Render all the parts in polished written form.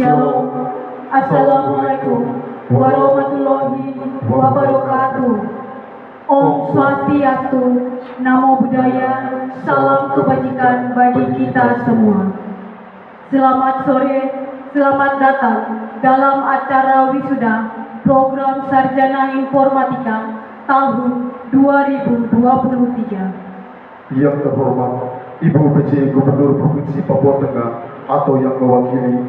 Shalom. Assalamualaikum warahmatullahi wabarakatuh. Om Swastiastu, Namo Buddhaya, salam kebajikan bagi kita semua. Selamat sore, selamat datang dalam acara wisuda program Sarjana Informatika tahun 2023. Yang terhormat Ibu PJ Gubernur Provinsi Papua Tengah atau yang mewakili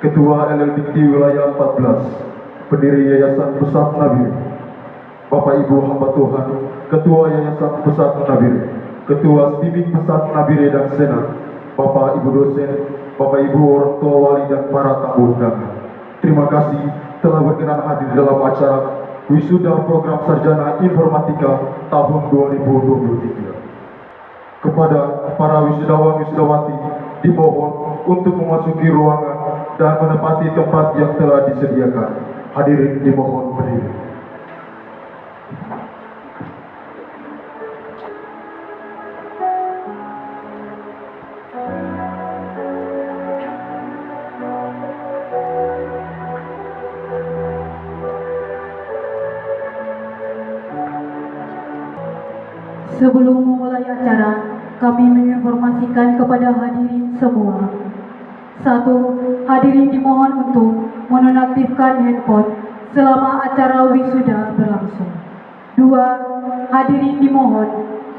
Ketua LLDIKTI Wilayah 14, pendiri Yayasan Pusat Nabire, Bapak Ibu hamba Tuhan, Ketua Yayasan Pusat Nabire, Ketua STIMIK Pusat Nabire dan Senat, Bapak Ibu dosen, Bapak Ibu orang tua wali dan para tamu undangan. Terima kasih telah berkenan hadir dalam acara wisuda program Sarjana Informatika tahun 2023. Kepada para wisudawan-wisudawati dimohon untuk memasuki ruangan dan menempati tempat yang telah disediakan. Hadirin dimohon berdiri. Sebelum memulai acara, kami menginformasikan kepada hadirin semua. 1. Hadirin dimohon untuk menonaktifkan handphone selama acara wisuda berlangsung. 2. Hadirin dimohon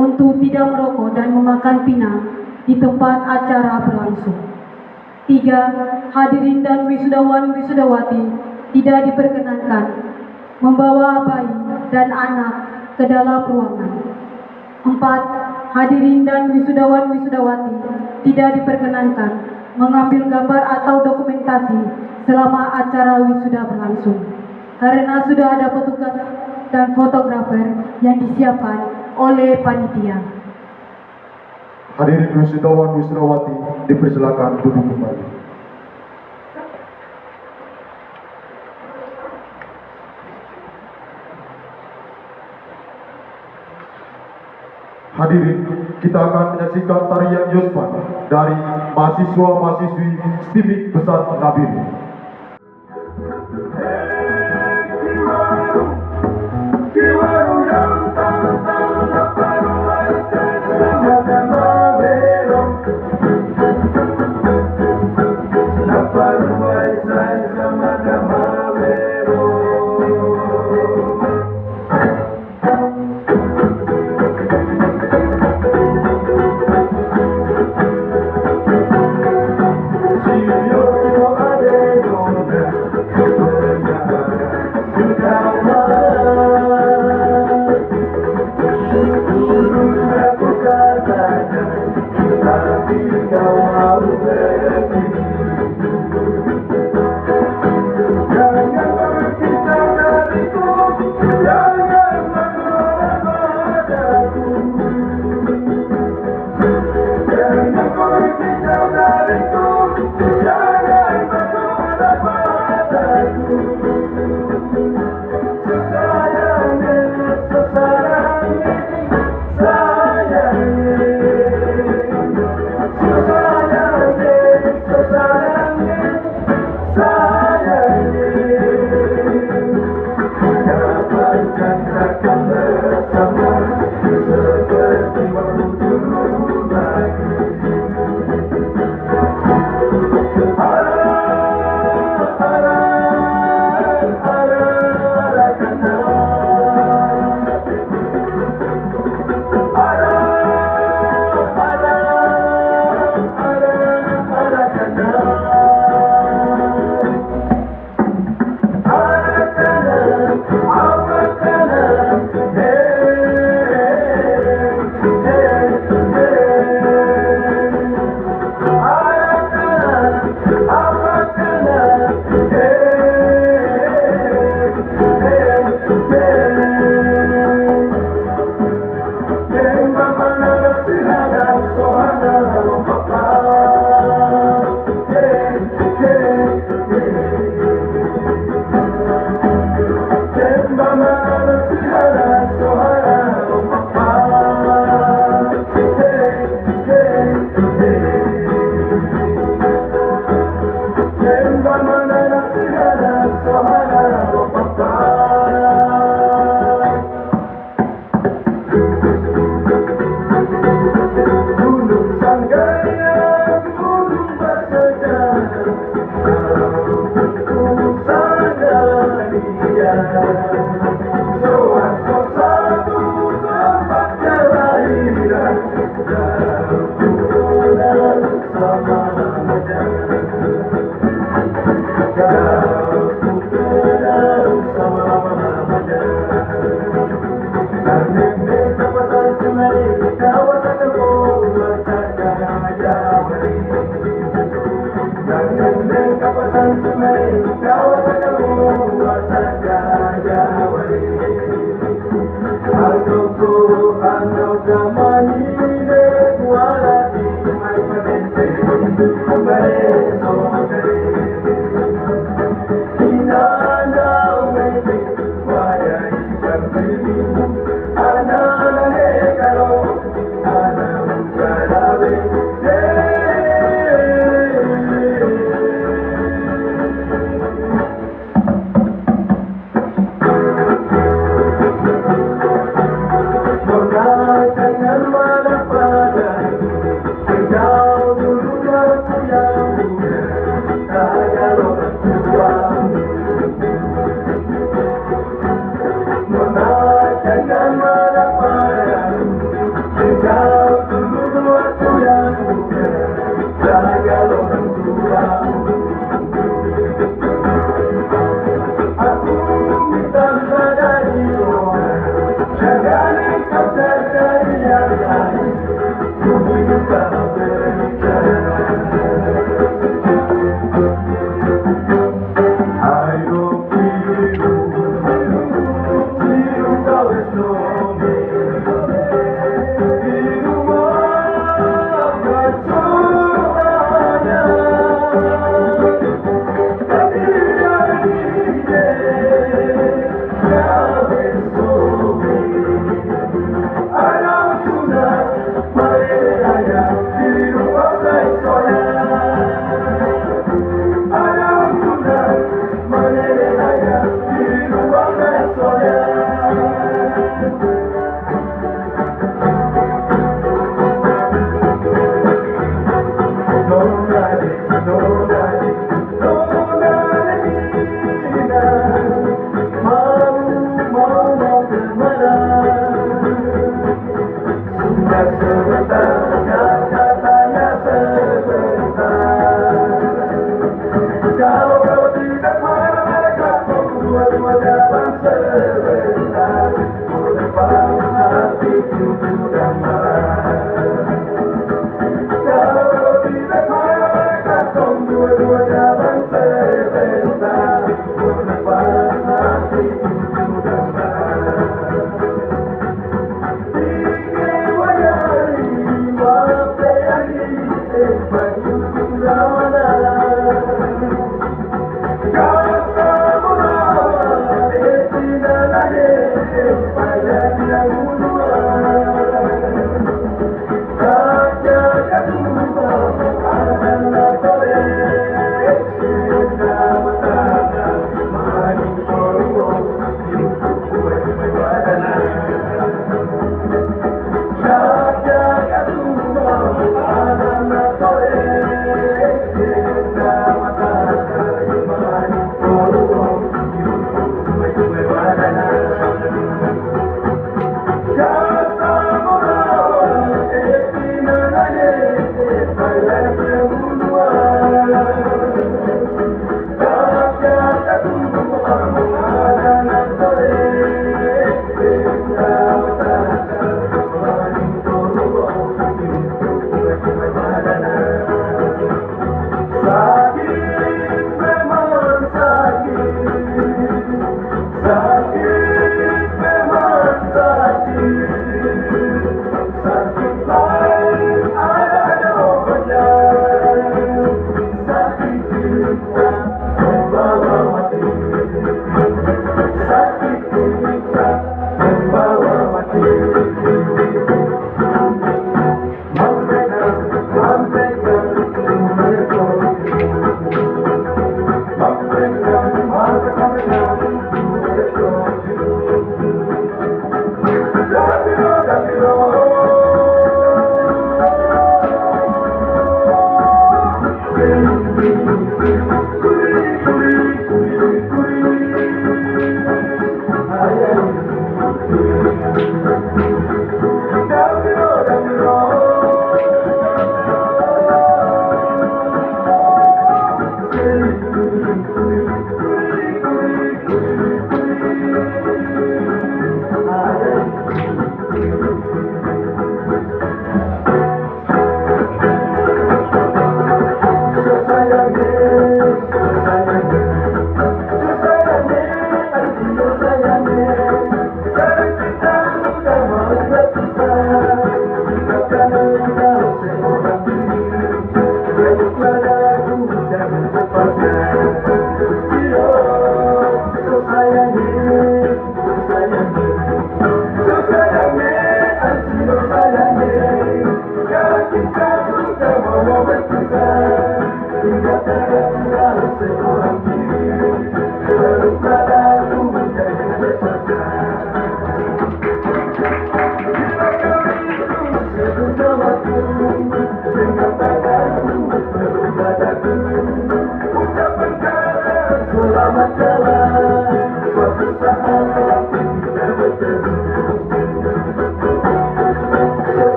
untuk tidak merokok dan memakan pinang di tempat acara berlangsung. 3. Hadirin dan wisudawan-wisudawati tidak diperkenankan membawa bayi dan anak ke dalam ruangan. 4. Hadirin dan wisudawan-wisudawati tidak diperkenankan mengambil gambar atau dokumentasi selama acara wisuda berlangsung, karena sudah ada petugas dan fotografer yang disiapkan oleh panitia. Hadirin wisudawan-wisudawati dipersilakan duduk kembali. Hadirin, kita akan menyaksikan tarian Yospan dari mahasiswa-mahasiswi STIMIK Pusat Nabire.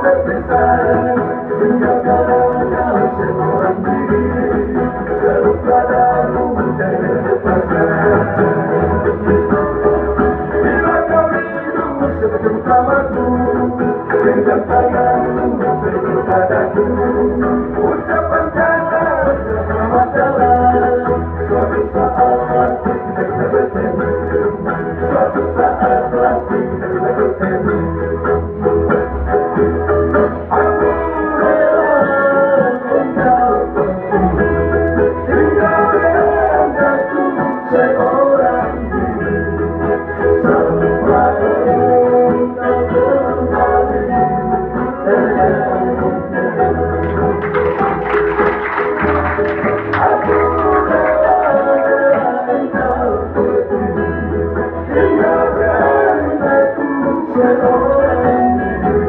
berpisah, tinggalkan kau seorang diri, terus padamu terlepaskan. Bila kau rindu sejuta waktu, genggam tanganmu beri padaku, ucapan kata selamat jalan. Suatu saat pasti kita bertemu, suatu saat pasti kita bertemu. Aku rela engkau pergi, tinggalkan aku seorang diri, sampai engkau kembali. Aku rela engkau pergi, tinggalkan aku seorang diri.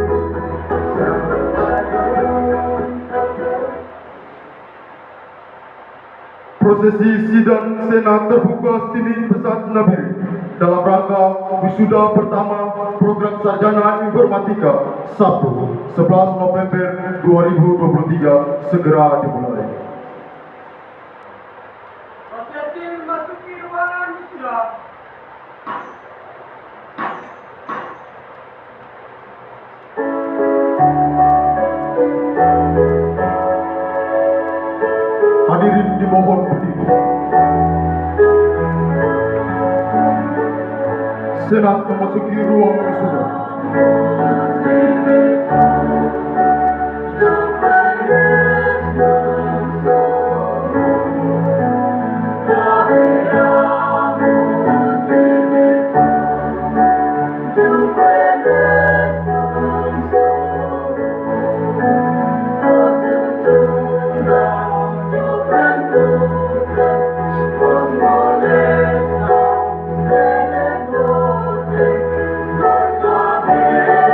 Prosesi sidang senat terbuka Senin Besar Nabire dalam rangka wisuda pertama program sarjana informatika Sabtu 11 November 2023 segera dimulai. Prosesi memasuki ruangan wisuda. Hadirin dimohon berdiri. Senat memasuki ruang wisuda. Thank you.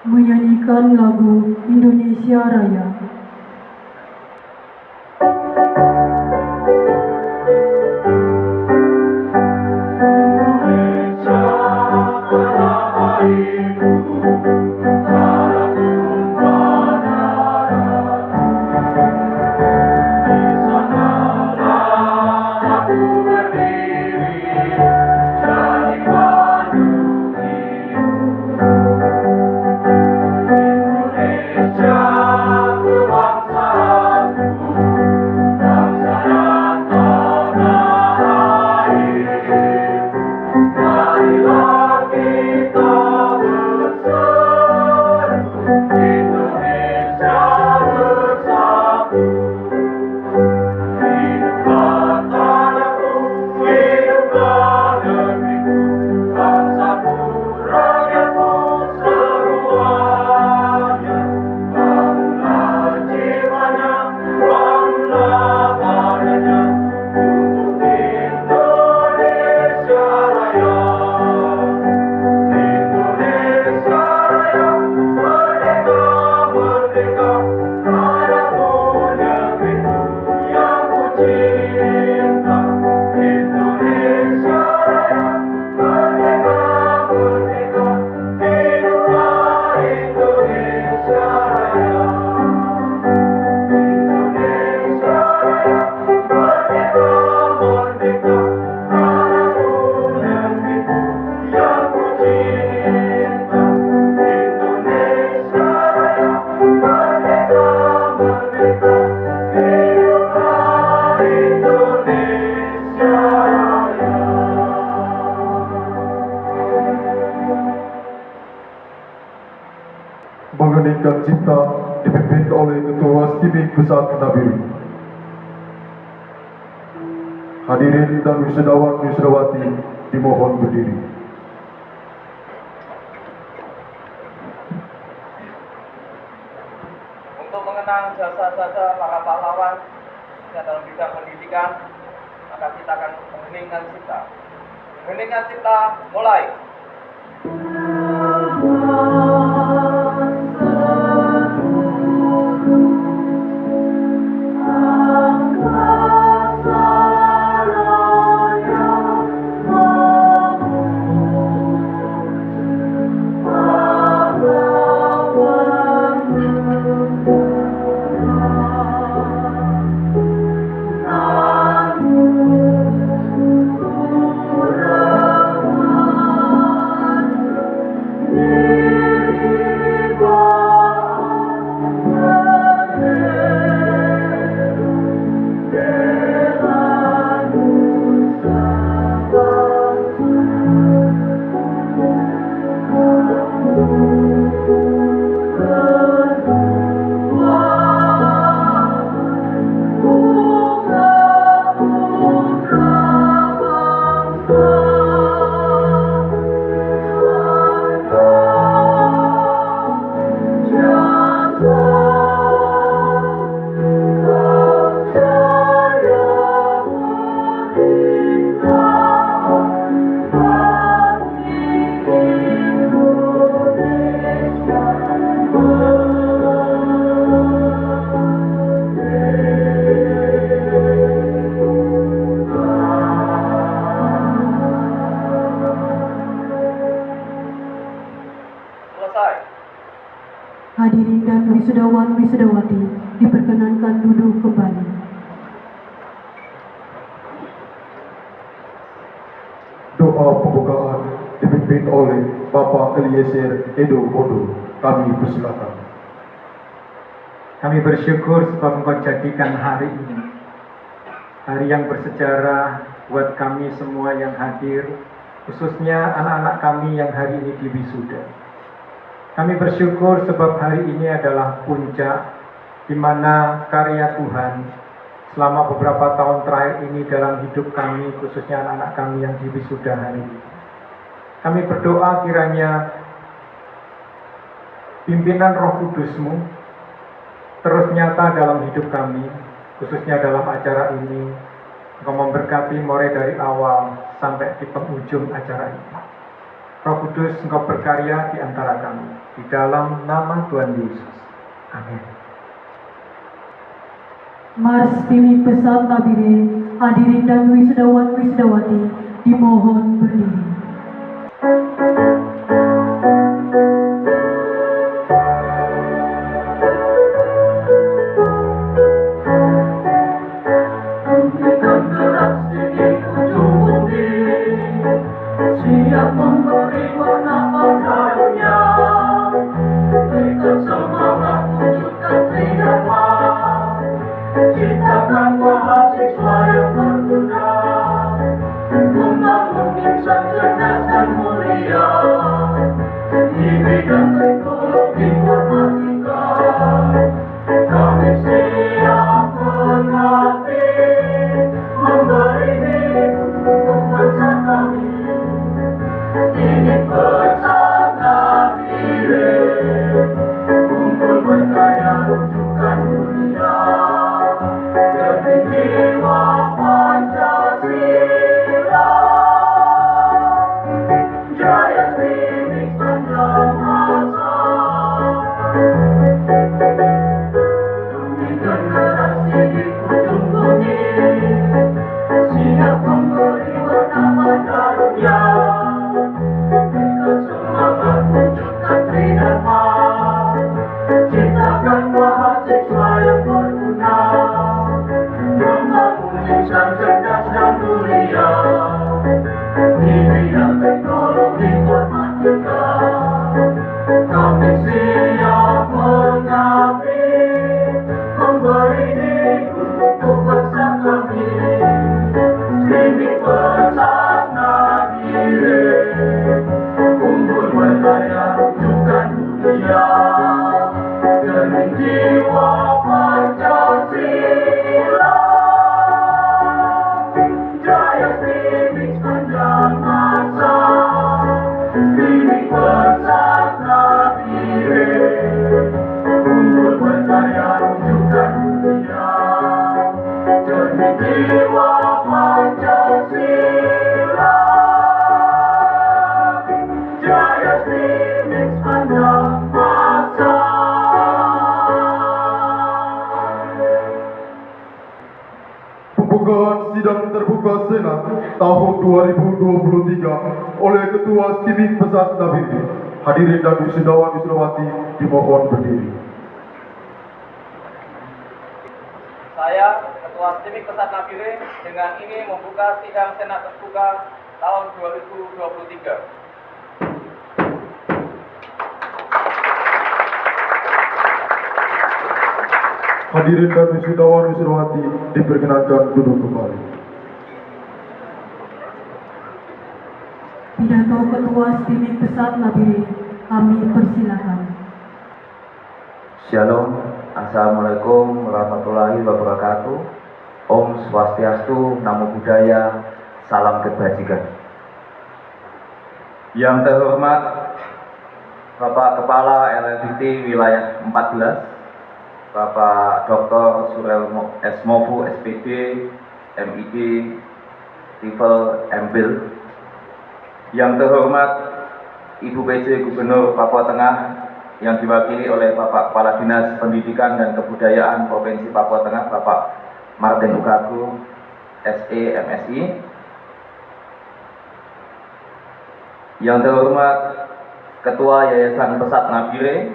menyanyikan lagu Indonesia Raya. Mengeningkan cipta dipimpin oleh Ketua Stimi Pusat Nabiru. Hadirin dan wisudawan-wisudawati dimohon berdiri. Untuk mengenang jasa-jasa para pahlawan yang dalam bidang pendidikan, maka kita akan mengheningkan cipta. Mengheningkan cipta, mulai. Selesai. Hadirin dan wisudawan-wisudawati diperkenankan duduk kembali. Doa pembukaan dipimpin oleh Bapak Eliezer Edo Bodo. Kami persilakan. Kami bersyukur sebab Engkau jadikan hari ini hari yang bersejarah buat kami semua yang hadir, khususnya anak-anak kami yang hari ini diwisuda. Kami bersyukur sebab hari ini adalah puncak di mana karya Tuhan selama beberapa tahun terakhir ini dalam hidup kami, khususnya anak-anak kami yang diwisuda hari ini. Kami berdoa kiranya pimpinan Roh Kudus-Mu terus nyata dalam hidup kami, khususnya dalam acara ini. Engkau memberkati mulai dari awal sampai di penghujung acara ini. Roh Kudus, Engkau berkarya di antara kami. Di dalam nama Tuhan Yesus. Amin. Mars Timik Pesat Nabire, hadirin dan wisudawan wisudawati dimohon berdiri. Siap memberi warna pada dunia, berikan semangat wujudkan tridharma, ciptakan mahasiswa yang berguna, membangun insan cerdas dan mulia di bidang teknologi informatika. Kami siap mengabdi, memberi diri untuk bangsa kami. Ini pesan Nabire, kumpul berkarya rujukan dunia, demi jiwa Pancasila. Jaya Timik sepanjang masa, demi generasi di ujung bumi, siap memberi warna pada dunia. Semangat wujudkan tridharma, ciptakan mahasiswa yang berguna, membangun insan cerdas dan mulia di bidang teknologi informatika. Kami siap mengabdi, memberi diri untuk bangsa kami. Ini pesan Nabire, kumpul berkarya rujukan dunia, demi jiwa Pancasila. Jaya Timik sepanjang masa, Timik pesan Nabire, kumpul berkarya rujukan dunia, demi jiwa Pancasila. Jaya Timik sepanjang masa. Pembukaan sidang terbuka Senat tahun 2023 oleh Ketua Timik Pesat Nabire. Hadirin dan wisudawan wisudawati dimohon berdiri. Saya, Ketua Timik Pesat Nabire, dengan ini membuka sidang Senat terbuka tahun 2023. Hadirin dan wisudawan wisudawati diperkenankan duduk kembali. Pidato Ketua Timik Pesat Nabire, kami persilakan. Shalom, Assalamualaikum warahmatullahi wabarakatuh. Om Swastiastu, Namo Buddhaya, salam kebajikan. Yang terhormat Bapak Kepala LLDT Wilayah 14, Bapak Dr. Surel Esmofu SPD, MID, Tifel Embil. Yang terhormat Ibu PJ Gubernur Papua Tengah yang diwakili oleh Bapak Kepala Dinas Pendidikan dan Kebudayaan Provinsi Papua Tengah, Bapak Martin Ukaku, SE MSI. Yang terhormat Ketua Yayasan Pesat Nabire,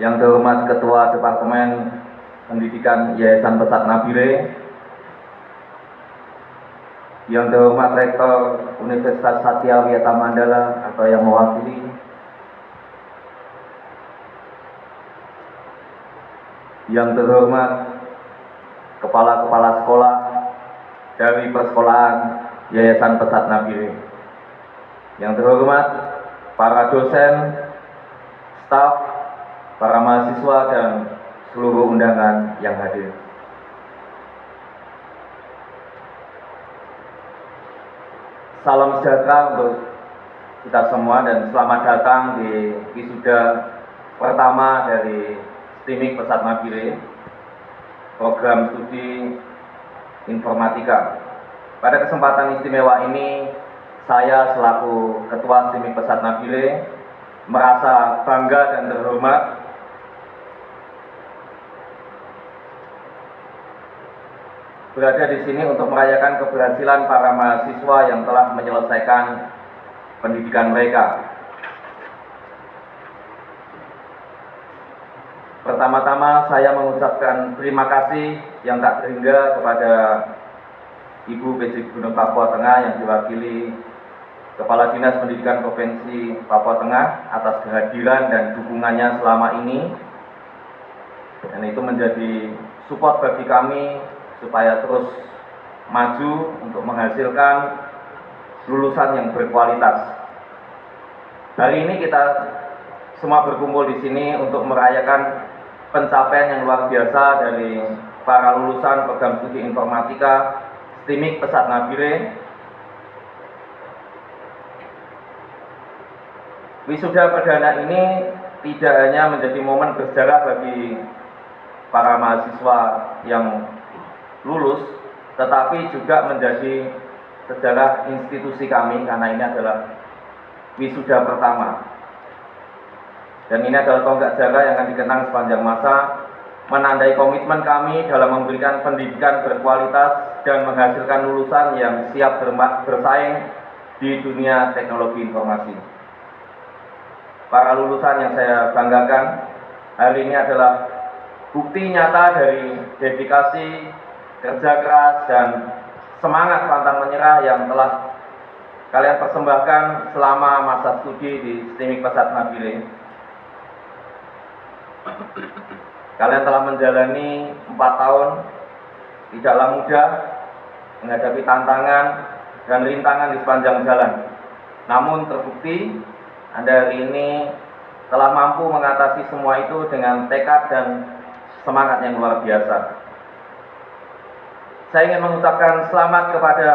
yang terhormat Ketua Departemen Pendidikan Yayasan Pesat Nabire, yang terhormat Rektor Universitas Satya Wiyata Mandala atau yang mewakili, yang terhormat Kepala-Kepala Sekolah dari Persekolahan Yayasan Pesat Nabire, yang terhormat para dosen, staf, para mahasiswa dan seluruh undangan yang hadir. Salam sejahtera untuk kita semua dan selamat datang di wisuda pertama dari Timik Pesat Nabire, program studi informatika. Pada kesempatan istimewa ini, saya selaku Ketua STIMIK Pesat Nabire merasa bangga dan terhormat berada di sini untuk merayakan keberhasilan para mahasiswa yang telah menyelesaikan pendidikan mereka. Pertama-tama saya mengucapkan terima kasih yang tak terhingga kepada Ibu PJ Gubernur Papua Tengah yang diwakili Kepala Dinas Pendidikan Provinsi Papua Tengah atas kehadiran dan dukungannya selama ini. Dan itu menjadi support bagi kami supaya terus maju untuk menghasilkan lulusan yang berkualitas. Hari ini kita semua berkumpul di sini untuk merayakan pencapaian yang luar biasa dari para lulusan program studi informatika STIMIK Pesat Nabire. Wisuda perdana ini tidak hanya menjadi momen bersejarah bagi para mahasiswa yang lulus, tetapi juga menjadi sejarah institusi kami karena ini adalah wisuda pertama. Dan ini adalah tonggak jaga yang akan dikenang sepanjang masa, menandai komitmen kami dalam memberikan pendidikan berkualitas dan menghasilkan lulusan yang siap bersaing di dunia teknologi informasi. Para lulusan yang saya banggakan hari ini adalah bukti nyata dari dedikasi, kerja keras, dan semangat pantang menyerah yang telah kalian persembahkan selama masa studi di STIMIK Pesat Nabire. Kalian telah menjalani 4 tahun, tidaklah mudah menghadapi tantangan dan rintangan di sepanjang jalan. Namun terbukti Anda hari ini telah mampu mengatasi semua itu dengan tekad dan semangat yang luar biasa. Saya ingin mengucapkan selamat kepada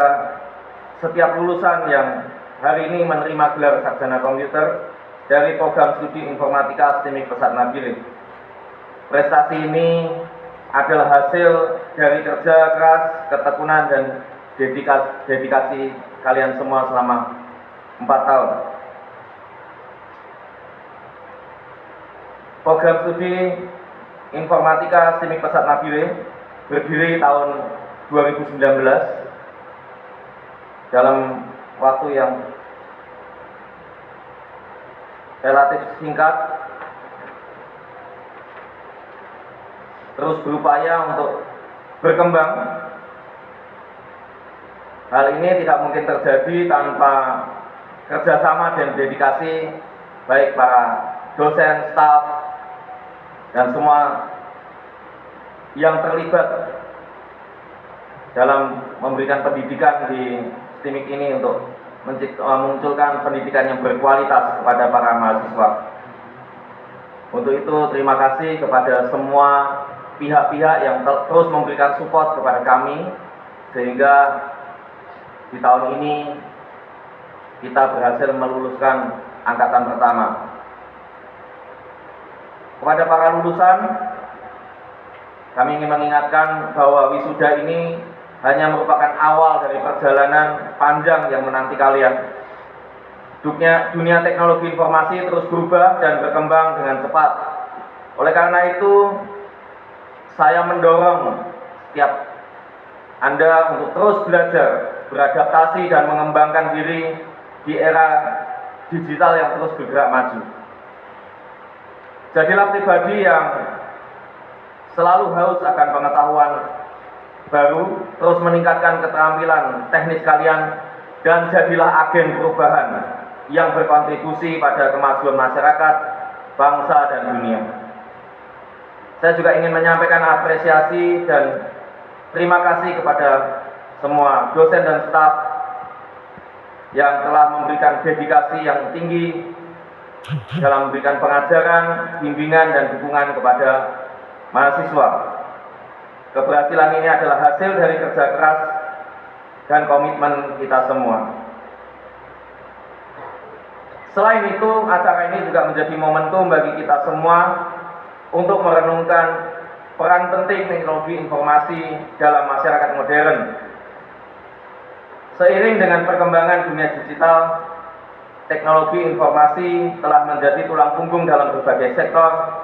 setiap lulusan yang hari ini menerima gelar sarjana komputer dari program studi informatika STIMIK Pesat Nabire. Prestasi ini adalah hasil dari kerja keras, ketekunan, dan dedikasi kalian semua selama 4 tahun. Program studi informatika STIMIK Pesat Nabire berdiri tahun 2019 dalam waktu yang relatif singkat, terus berupaya untuk berkembang. Hal ini tidak mungkin terjadi tanpa kerjasama dan dedikasi baik para dosen, staf, dan semua yang terlibat dalam memberikan pendidikan di STIMIK ini untuk memunculkan pendidikan yang berkualitas kepada para mahasiswa. Untuk itu terima kasih kepada semua pihak-pihak yang terus memberikan support kepada kami sehingga di tahun ini kita berhasil meluluskan angkatan pertama. Kepada para lulusan, kami ingin mengingatkan bahwa wisuda ini hanya merupakan awal dari perjalanan panjang yang menanti kalian. Dunia teknologi informasi terus berubah dan berkembang dengan cepat. Oleh karena itu, saya mendorong setiap Anda untuk terus belajar, beradaptasi, dan mengembangkan diri di era digital yang terus bergerak maju. Jadilah pribadi yang selalu haus akan pengetahuan baru, terus meningkatkan keterampilan teknis kalian, dan jadilah agen perubahan yang berkontribusi pada kemajuan masyarakat, bangsa, dan dunia. Saya juga ingin menyampaikan apresiasi dan terima kasih kepada semua dosen dan staf yang telah memberikan dedikasi yang tinggi dalam memberikan pengajaran, bimbingan, dan dukungan kepada mahasiswa. Keberhasilan ini adalah hasil dari kerja keras dan komitmen kita semua. Selain itu, acara ini juga menjadi momentum bagi kita semua untuk merenungkan peran penting teknologi informasi dalam masyarakat modern. Seiring dengan perkembangan dunia digital, teknologi informasi telah menjadi tulang punggung dalam berbagai sektor,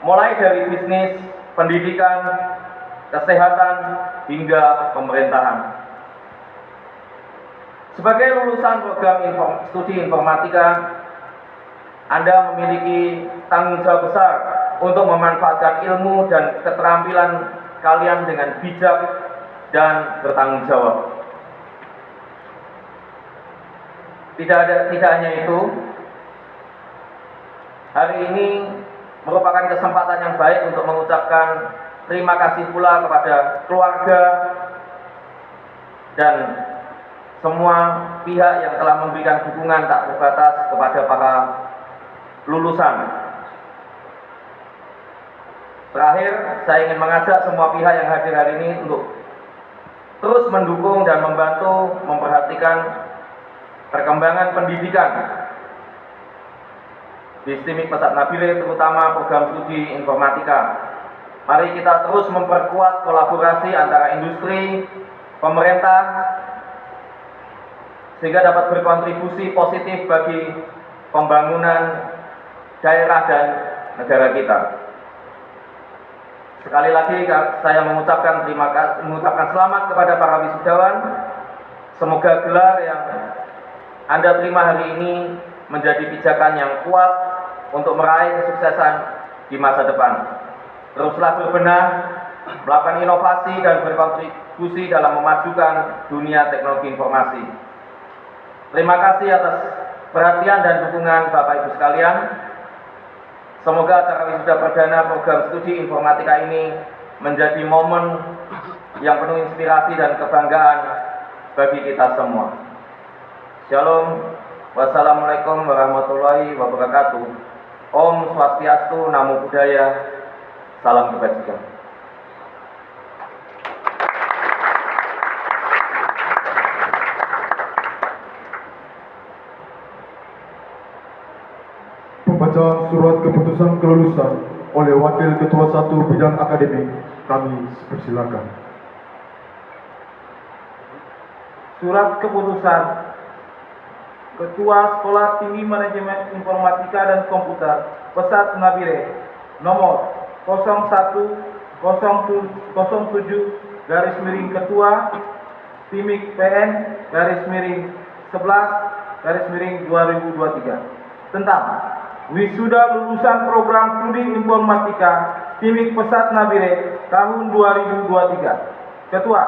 mulai dari bisnis, pendidikan, kesehatan, hingga pemerintahan. Sebagai lulusan program studi informatika, Anda memiliki tanggung jawab besar untuk memanfaatkan ilmu dan keterampilan kalian dengan bijak dan bertanggung jawab. Tidak hanya itu, hari ini merupakan kesempatan yang baik untuk mengucapkan terima kasih pula kepada keluarga dan semua pihak yang telah memberikan dukungan tak terbatas kepada para lulusan. Terakhir, saya ingin mengajak semua pihak yang hadir hari ini untuk terus mendukung dan membantu memperhatikan perkembangan pendidikan di STIMIK Pesat Nabire, terutama program studi informatika. Mari kita terus memperkuat kolaborasi antara industri, pemerintah, sehingga dapat berkontribusi positif bagi pembangunan daerah dan negara kita. Sekali lagi saya mengucapkan selamat kepada para wisudawan. Semoga gelar yang Anda terima hari ini menjadi pijakan yang kuat untuk meraih kesuksesan di masa depan. Teruslah berbenah, melakukan inovasi dan berkontribusi dalam memajukan dunia teknologi informasi. Terima kasih atas perhatian dan dukungan Bapak Ibu sekalian. Semoga acara wisuda perdana program studi informatika ini menjadi momen yang penuh inspirasi dan kebanggaan bagi kita semua. Shalom, wassalamualaikum warahmatullahi wabarakatuh. Om Swastiastu, Namo Buddhaya, salam kebajikan. Pembacaan surat keputusan kelulusan oleh Wakil Ketua 1 Bidang Akademik, kami persilakan. Surat keputusan Ketua Sekolah Tinggi Manajemen Informatika dan Komputer Pesat Nabire nomor 0107-Ketua STIMIK PN /11/2023 tentang wisuda lulusan program studi informatika STIMIK Pesat Nabire tahun 2023. Ketua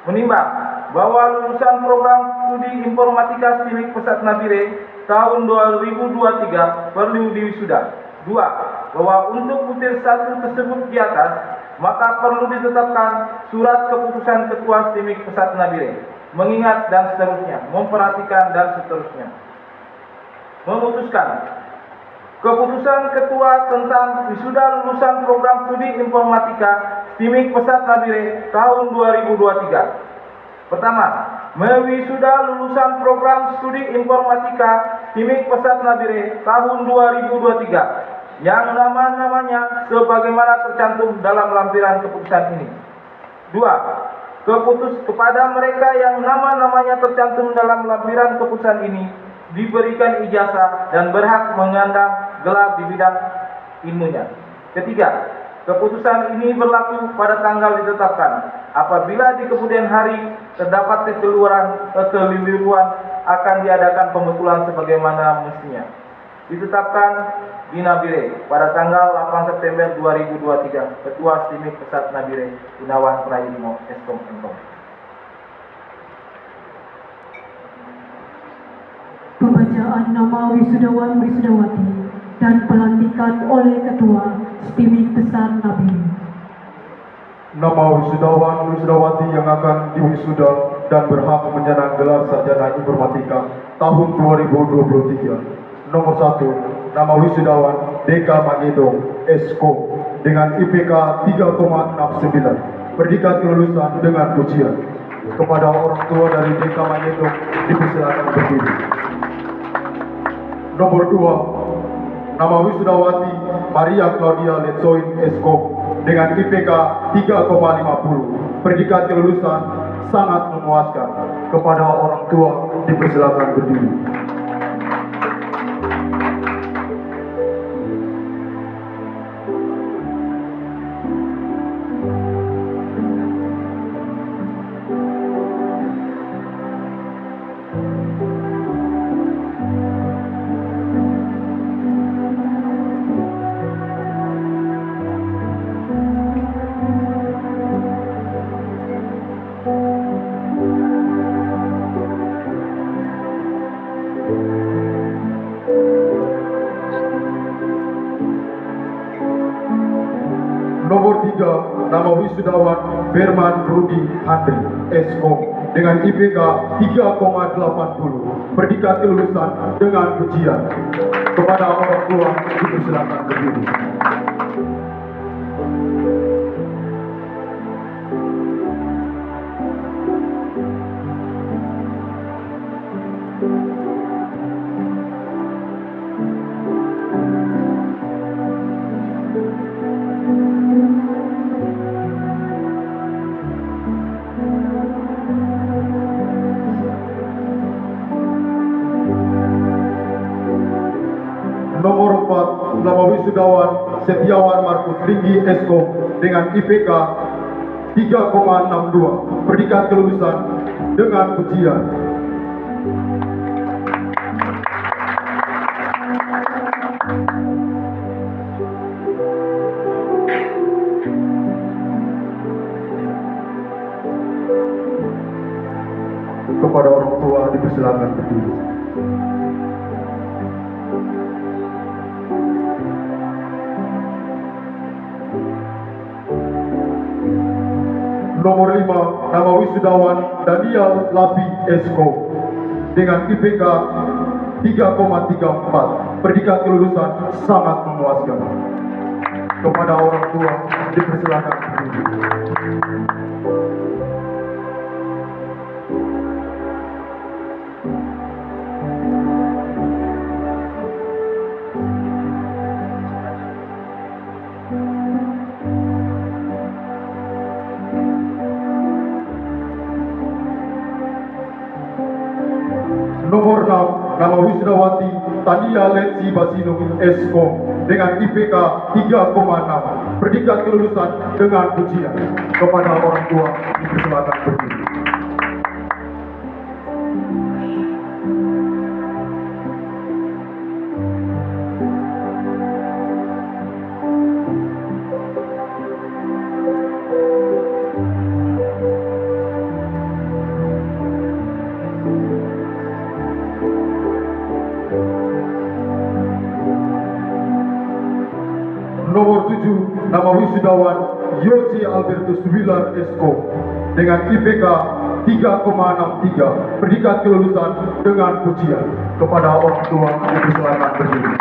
menimbang bahwa lulusan program studi informatika STIMIK Pesat Nabire tahun 2023 perlu diwisuda. 2. Bahwa untuk butir 1 tersebut di atas, maka perlu ditetapkan surat keputusan Ketua STIMIK Pesat Nabire, mengingat dan seterusnya, memperhatikan dan seterusnya. Memutuskan keputusan Ketua tentang wisuda lulusan program studi informatika STIMIK Pesat Nabire tahun 2023. Pertama, mewisuda lulusan program studi informatika STIMIK Pesat Nabire tahun 2023 yang nama-namanya sebagaimana tercantum dalam lampiran keputusan ini. 2. Kepada mereka yang nama-namanya tercantum dalam lampiran keputusan ini diberikan ijazah dan berhak mengandang gelar di bidang ilmunya. Ketiga, keputusan ini berlaku pada tanggal ditetapkan. Apabila di kemudian hari terdapat kekeliruan akan diadakan pembetulan sebagaimana mestinya. Ditetapkan di Nabire pada tanggal 8 September 2023. Ketua STIMIK Pesat Nabire Gunawan Prayitno Eskom Enkom. Pembacaan nama wisudawan wisudawati dan pelantikan oleh Ketua STIMIK Pesat Nabire. Nama wisudawan wisudawati yang akan diwisuda dan berhak menyandang gelar sarjana informatika tahun 2023. Nomor 1, nama wisudawan Deka Mangedong Esko dengan IPK 3,69, predikat kelulusan dengan pujian. Kepada orang tua dari Deka Mangedong dipersilakan berdiri. Nomor 2, nama wisudawati Maria Claudia Letsoin Esko dengan IPK 3,50, predikat kelulusan sangat memuaskan. Kepada orang tua dipersilakan berdiri. Nomor 3, nama wisudawan Berman Rudi Andri, SKOM, dengan IPK 3,80, predikat kelulusan dengan pujian. Kepada orang tua dipersilakan berdiri. Nomor 4, nama wisudawan Setiawan Markus Ringgi, SKOM, dengan IPK 3,62, predikat kelulusan dengan pujian. Kepada orang tua dipersilakan berdiri. Nomor 5, nama wisudawan Daniel Labi, SKOM, dengan IPK 3,34, predikat kelulusan sangat memuaskan. Kepada orang tua dipersilakan berdiri. Nomor 6, nama wisudawati Tania Lensi Basino, SKOM, dengan IPK 3,6, predikat kelulusan dengan pujian. Kepada orang tua dipersilakan berdiri. Nomor 7, nama wisudawan Yoce Albertus Wilar, SKOM, dengan IPK 3,63, predikat kelulusan dengan pujian. Kepada orang tua dipersilakan berdiri.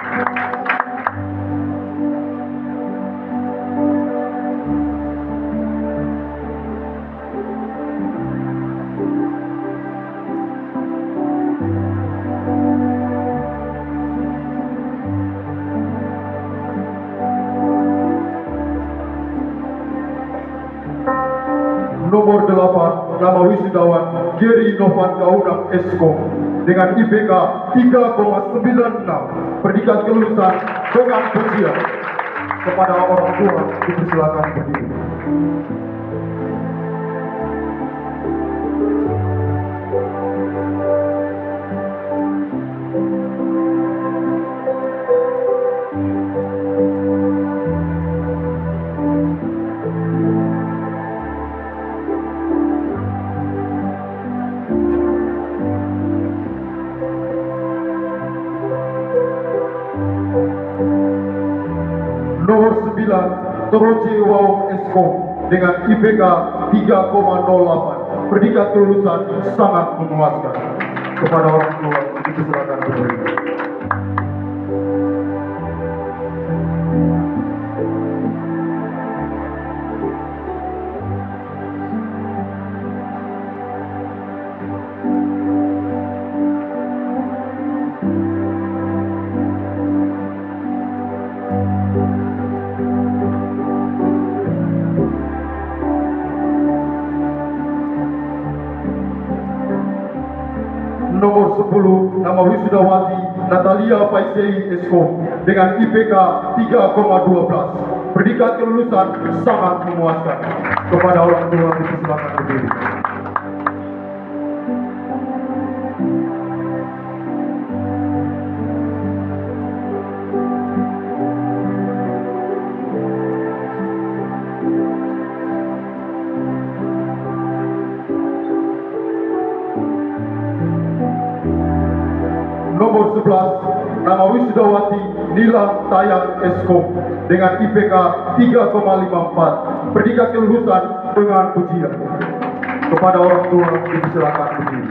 Nomor 8, nama wisudawan Geri Novan Kaunang, SKOM, dengan IPK 3,96, predikat kelulusan dengan pujian. Kepada orang tua dipersilakan berdiri. Nomor 9, Toroce Wau, SKOM, dengan IPK 3,08, predikat kelulusan sangat memuaskan. Kepada orang tua dipersilakan berdiri. Nomor 10, nama wisudawati Natalia Paisei Eskom dengan IPK 3,12. Predikat kelulusan sangat memuaskan. Kepada orang tua dipersilakan berdiri. Nomor 11, nama wisudawati Nila Tayang Eskom dengan IPK 3,54. Predikat kelulusan dengan pujian. Kepada orang tua dipersilakan berdiri.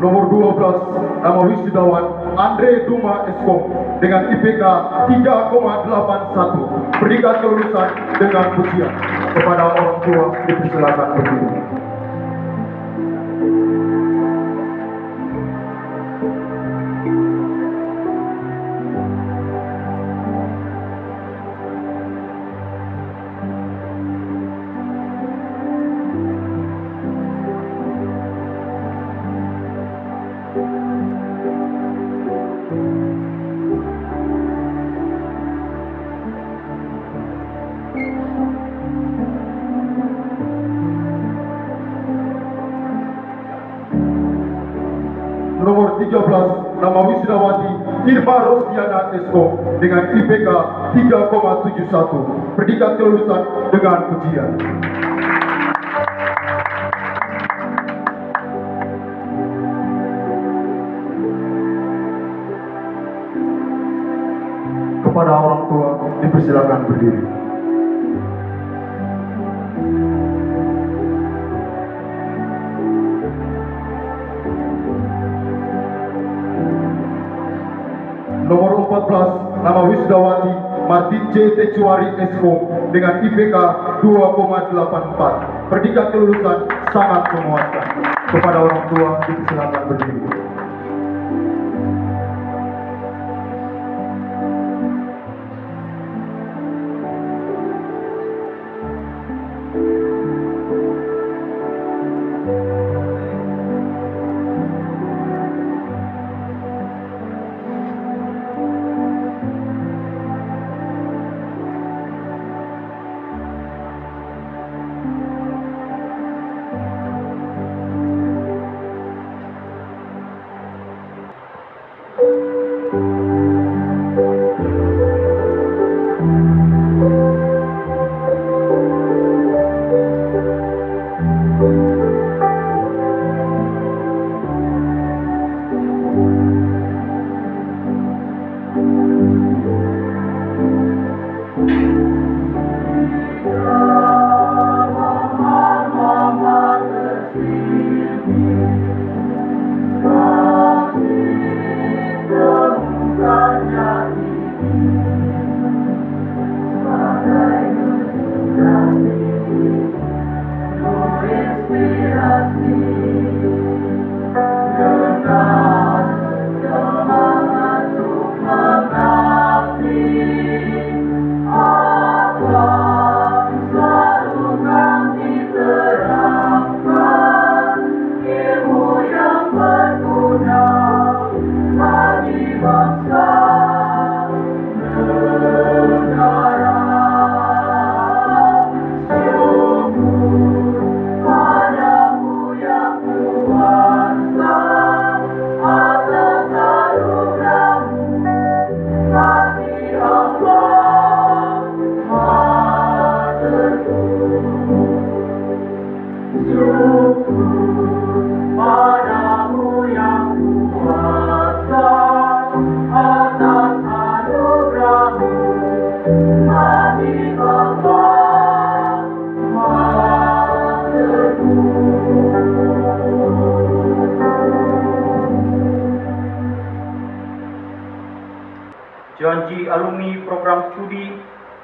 Nomor 12, nama wisudawan Andre Duma Eskom dengan IPK 3,81. Predikat kelulusan dengan pujian. Kepada orang tua dipersilakan berdiri. Nomor 13, nama wisudawati Irma Rosdiana Eskom dengan IPK 3,71. Predikat kelulusan dengan pujian. Kepada orang tua dipersilakan berdiri. Nomor 14, nama wisudawati Martin J. Tecuari Eskom dengan IPK 2,84. Predikat kelulusan sangat memuaskan. Kepada orang tua dipersilakan berdiri.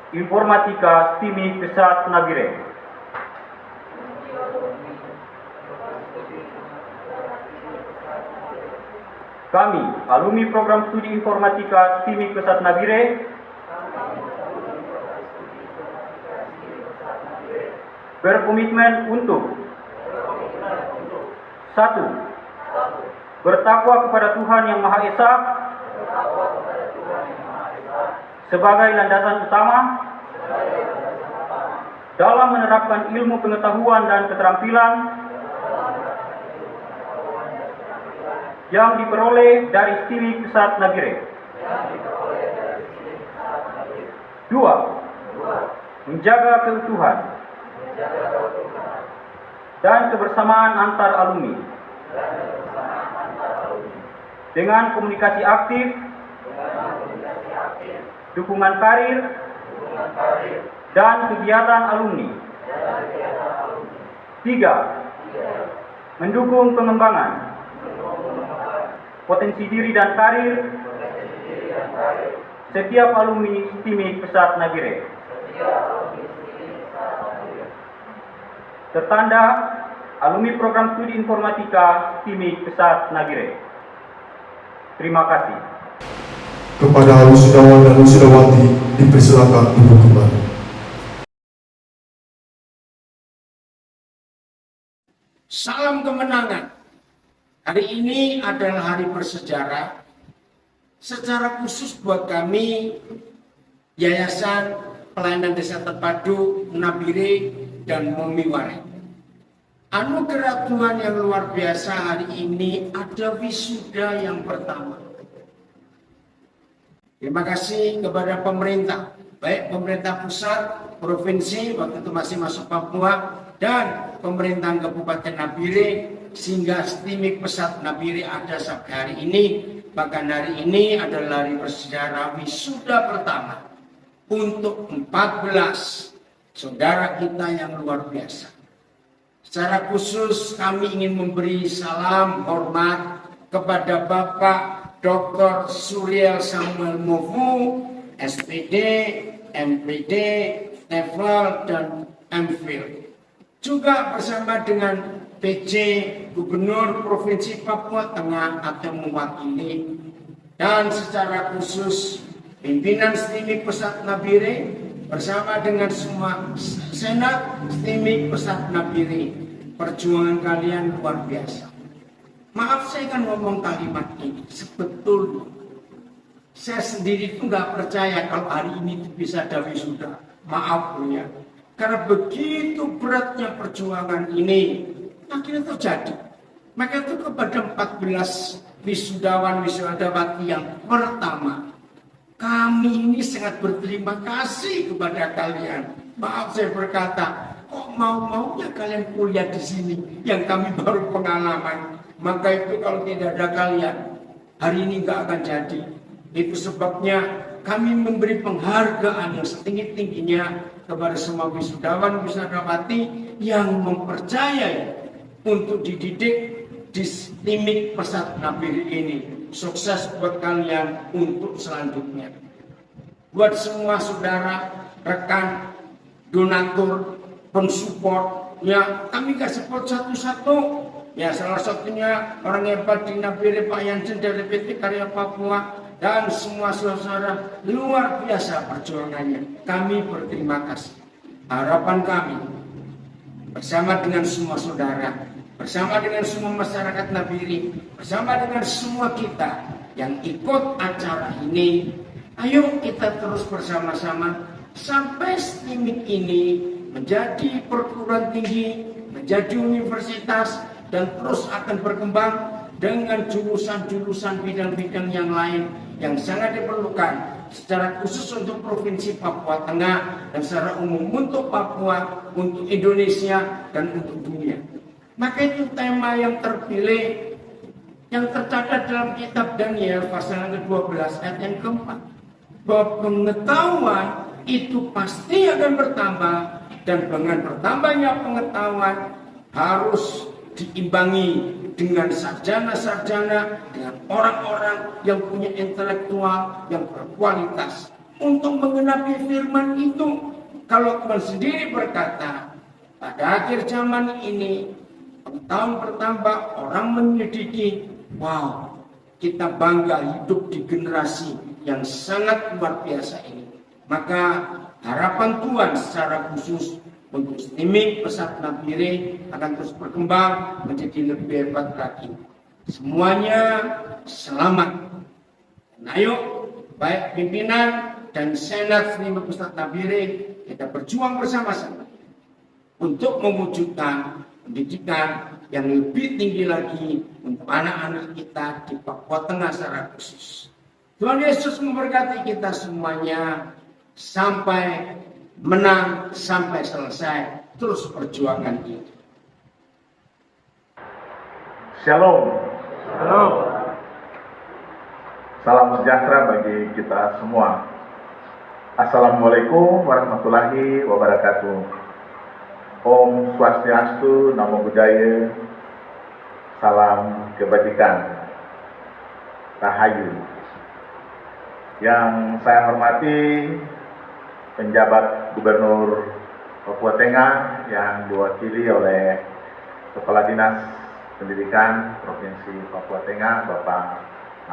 Informatika STIMIK Pesat Nabire. Kami, alumni program studi informatika STIMIK Pesat Nabire, berkomitmen untuk 1. Bertakwa kepada Tuhan Yang Maha Esa sebagai landasan utama dalam menerapkan ilmu pengetahuan dan keterampilan yang diperoleh dari STIMIK Pesat Nabire. 2. Menjaga keutuhan dan kebersamaan antar alumni dengan komunikasi aktif, dukungan karir, dan kegiatan alumni. 3. Mendukung pengembangan potensi diri dan karir setiap alumni STIMIK Pesat Nabire. Tertanda alumni program studi informatika STIMIK Pesat Nabire. Terima kasih. Kepada wisudawan dan wisudawati dipersilakan duduk kembali. Salam kemenangan. Hari ini adalah hari bersejarah. Secara khusus buat kami, Yayasan Pelayanan Desa Terpadu Nabire dan Momiware. Anugerah Tuhan yang luar biasa hari ini ada wisuda yang pertama. Terima kasih kepada pemerintah, baik pemerintah pusat, provinsi, waktu itu masih masuk Papua, dan pemerintahan Kabupaten Nabire, sehingga STIMIK Pesat Nabire ada sampai hari ini. Bahkan hari ini adalah hari bersejarah wisuda pertama untuk 14 saudara kita yang luar biasa. Secara khusus kami ingin memberi salam hormat kepada Bapak Dr. Suriel Samuel Mofu, SPD, MPD, TEFL, dan MPhil. Juga bersama dengan PJ Gubernur Provinsi Papua Tengah atau mewakili, dan secara khusus pimpinan STIMIK Pesat Nabire bersama dengan semua Senat STIMIK Pesat Nabire. Perjuangan kalian luar biasa. Maaf saya kan ngomong kalimat ini, sebetulnya saya sendiri itu nggak percaya kalau hari ini bisa ada wisuda. Maaf ya, karena begitu beratnya perjuangan ini akhirnya terjadi. Maka itu kepada 14 wisudawan wisudawati yang pertama, kami ini sangat berterima kasih kepada kalian. Maaf saya berkata, kok mau-maunya kalian kuliah di sini yang kami baru pengalaman. Maka itu kalau tidak ada kalian, hari ini nggak akan jadi. Itu sebabnya kami memberi penghargaan yang setinggi-tingginya kepada semua wisudawan wisudawati yang mempercayai untuk dididik di STIMIK Pesat Nabire ini. Sukses buat kalian untuk selanjutnya. Buat semua saudara, rekan, donatur, pensupport, ya kami gak support satu-satu. Ya salah satunya orang hebat di Nabire, Pak Yansen dari PT Karya Papua, dan semua saudara luar biasa perjuangannya. Kami berterima kasih. Harapan kami bersama dengan semua saudara, bersama dengan semua masyarakat Nabire, bersama dengan semua kita yang ikut acara ini, ayo kita terus bersama-sama sampai STIMIK ini menjadi perguruan tinggi, menjadi universitas, dan terus akan berkembang dengan jurusan-jurusan bidang-bidang yang lain yang sangat diperlukan secara khusus untuk Provinsi Papua Tengah dan secara umum untuk Papua, untuk Indonesia, dan untuk dunia. Maka itu tema yang terpilih yang tercatat dalam kitab Daniel pasal yang ke-12 ayat yang keempat, bahwa pengetahuan itu pasti akan bertambah, dan dengan bertambahnya pengetahuan harus diimbangi dengan sarjana-sarjana, dengan orang-orang yang punya intelektual yang berkualitas. untuk menggenapi firman itu. Kalau Tuhan sendiri berkata, pada akhir zaman ini, tahun bertambah, orang menyelidiki, wow, kita bangga hidup di generasi yang sangat luar biasa ini. Maka harapan Tuhan secara khusus untuk streaming Pesat Nabire akan terus berkembang menjadi lebih hebat lagi. Semuanya selamat. Nah, ayo, baik pimpinan dan senat streaming Pesat Nabire, kita berjuang bersama-sama untuk mewujudkan pendidikan yang lebih tinggi lagi untuk anak-anak kita di Papua Tengah secara khusus. Tuhan Yesus memberkati kita semuanya sampai menang, sampai selesai. Terus perjuangan itu. Shalom. Shalom. Salam sejahtera bagi kita semua. Assalamualaikum warahmatullahi wabarakatuh. Om Swastiastu, Namo Buddhaya, salam kebajikan, Rahayu. Yang saya hormati penjabat Gubernur Papua Tengah yang diwakili oleh Kepala Dinas Pendidikan Provinsi Papua Tengah, Bapak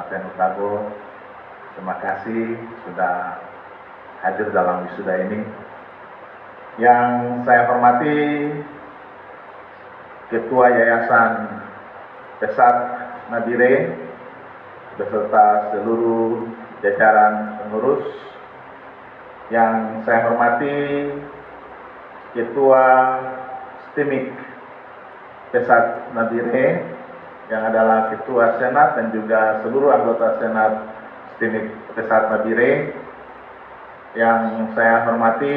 Aten Utago. Terima kasih sudah hadir dalam wisuda ini. Yang saya hormati Ketua Yayasan Pesat Nabire beserta seluruh jajaran pengurus. Yang saya hormati Ketua STIMIK Pesat Nabire yang adalah Ketua Senat dan juga seluruh anggota Senat STIMIK Pesat Nabire. Yang saya hormati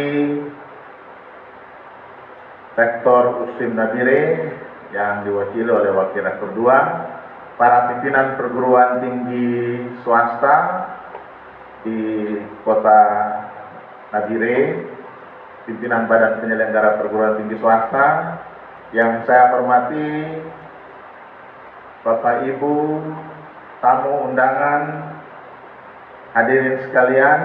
Rektor USIM Nabire yang diwakili oleh Wakil Rektor 2, para pimpinan perguruan tinggi swasta di Kota Nabire, pimpinan Badan Penyelenggara Perguruan Tinggi Swasta. Yang saya hormati Bapak Ibu, tamu undangan, hadirin sekalian,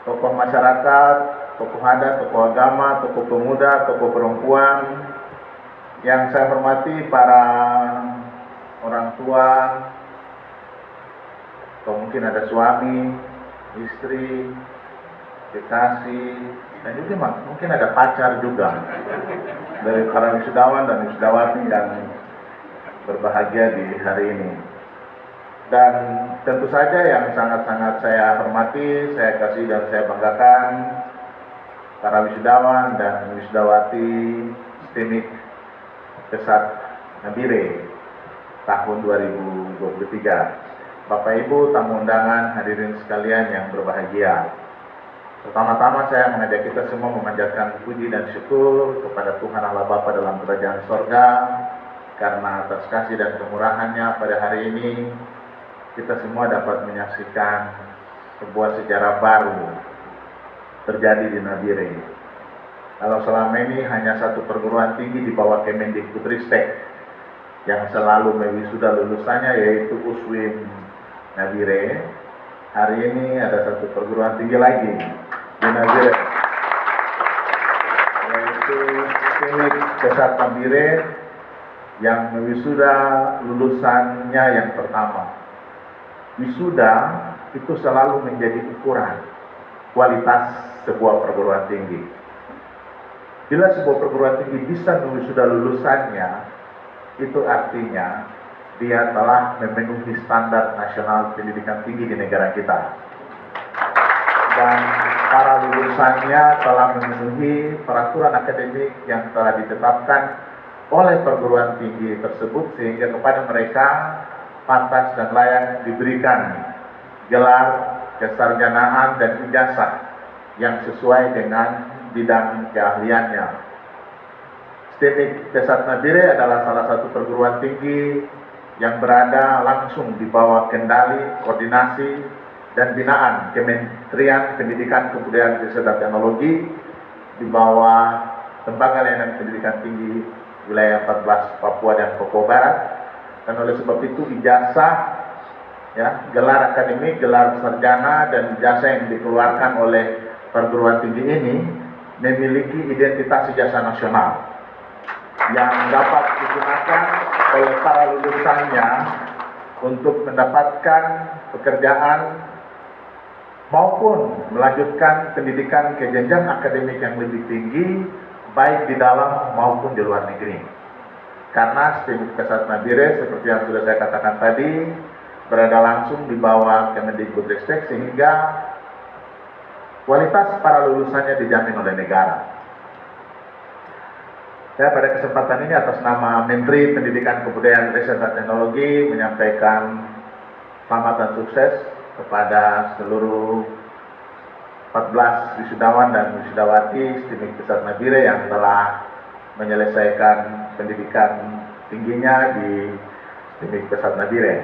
tokoh masyarakat, tokoh adat, tokoh agama, tokoh pemuda, tokoh perempuan. Yang saya hormati para orang tua, atau mungkin ada suami, istri, kekasih, dan juga mungkin ada pacar juga dari para wisudawan dan wisudawati yang berbahagia di hari ini. Dan tentu saja yang sangat-sangat saya hormati, saya kasih dan saya banggakan para wisudawan dan wisudawati STIMIK Pesat Nabire tahun 2023. Bapak Ibu tamu undangan, hadirin sekalian yang berbahagia. Pertama-tama saya mengajak kita semua memanjatkan puji dan syukur kepada Tuhan Allah Bapa dalam kerajaan sorga, karena atas kasih dan kemurahannya pada hari ini kita semua dapat menyaksikan sebuah sejarah baru terjadi di Nabire. Kalau selama ini hanya satu perguruan tinggi di bawah Kemendikbudristek yang selalu mewisuda lulusannya, yaitu USWIM Nabire, hari ini ada satu perguruan tinggi lagi di Nabire, yaitu STIMIK Pesat Nabire yang mewisuda lulusannya yang pertama. Wisuda itu selalu menjadi ukuran kualitas sebuah perguruan tinggi. Bila sebuah perguruan tinggi bisa mewisuda lulusannya, itu artinya dia telah memenuhi standar nasional pendidikan tinggi di negara kita. Dan para lulusannya telah memenuhi peraturan akademik yang telah ditetapkan oleh perguruan tinggi tersebut, sehingga kepada mereka pantas dan layak diberikan gelar kesarjanaan dan ijazah yang sesuai dengan bidang keahliannya. STIMIK Pesat Nabire adalah salah satu perguruan tinggi yang berada langsung di bawah kendali, koordinasi, dan binaan Kementerian Pendidikan, Kebudayaan, Riset, dan Teknologi di bawah Lembaga Layanan Pendidikan Tinggi Wilayah 14 Papua dan Papua Barat. Dan oleh sebab itu ijazah ya, gelar akademik, gelar sarjana, dan jasa yang dikeluarkan oleh perguruan tinggi ini memiliki identitas ijazah nasional yang dapat digunakan oleh para lulusannya untuk mendapatkan pekerjaan maupun melanjutkan pendidikan ke jenjang akademik yang lebih tinggi, baik di dalam maupun di luar negeri. Karena STIMIK Pesat Nabire, seperti yang sudah saya katakan tadi, berada langsung di bawah Kemendikbudristek, sehingga kualitas para lulusannya dijamin oleh negara. Saya pada kesempatan ini atas nama Menteri Pendidikan Kebudayaan Riset dan Teknologi menyampaikan selamat dan sukses kepada seluruh 14 wisudawan dan wisudawati STIMIK Pesat Nabire yang telah menyelesaikan pendidikan tingginya di STIMIK Pesat Nabire.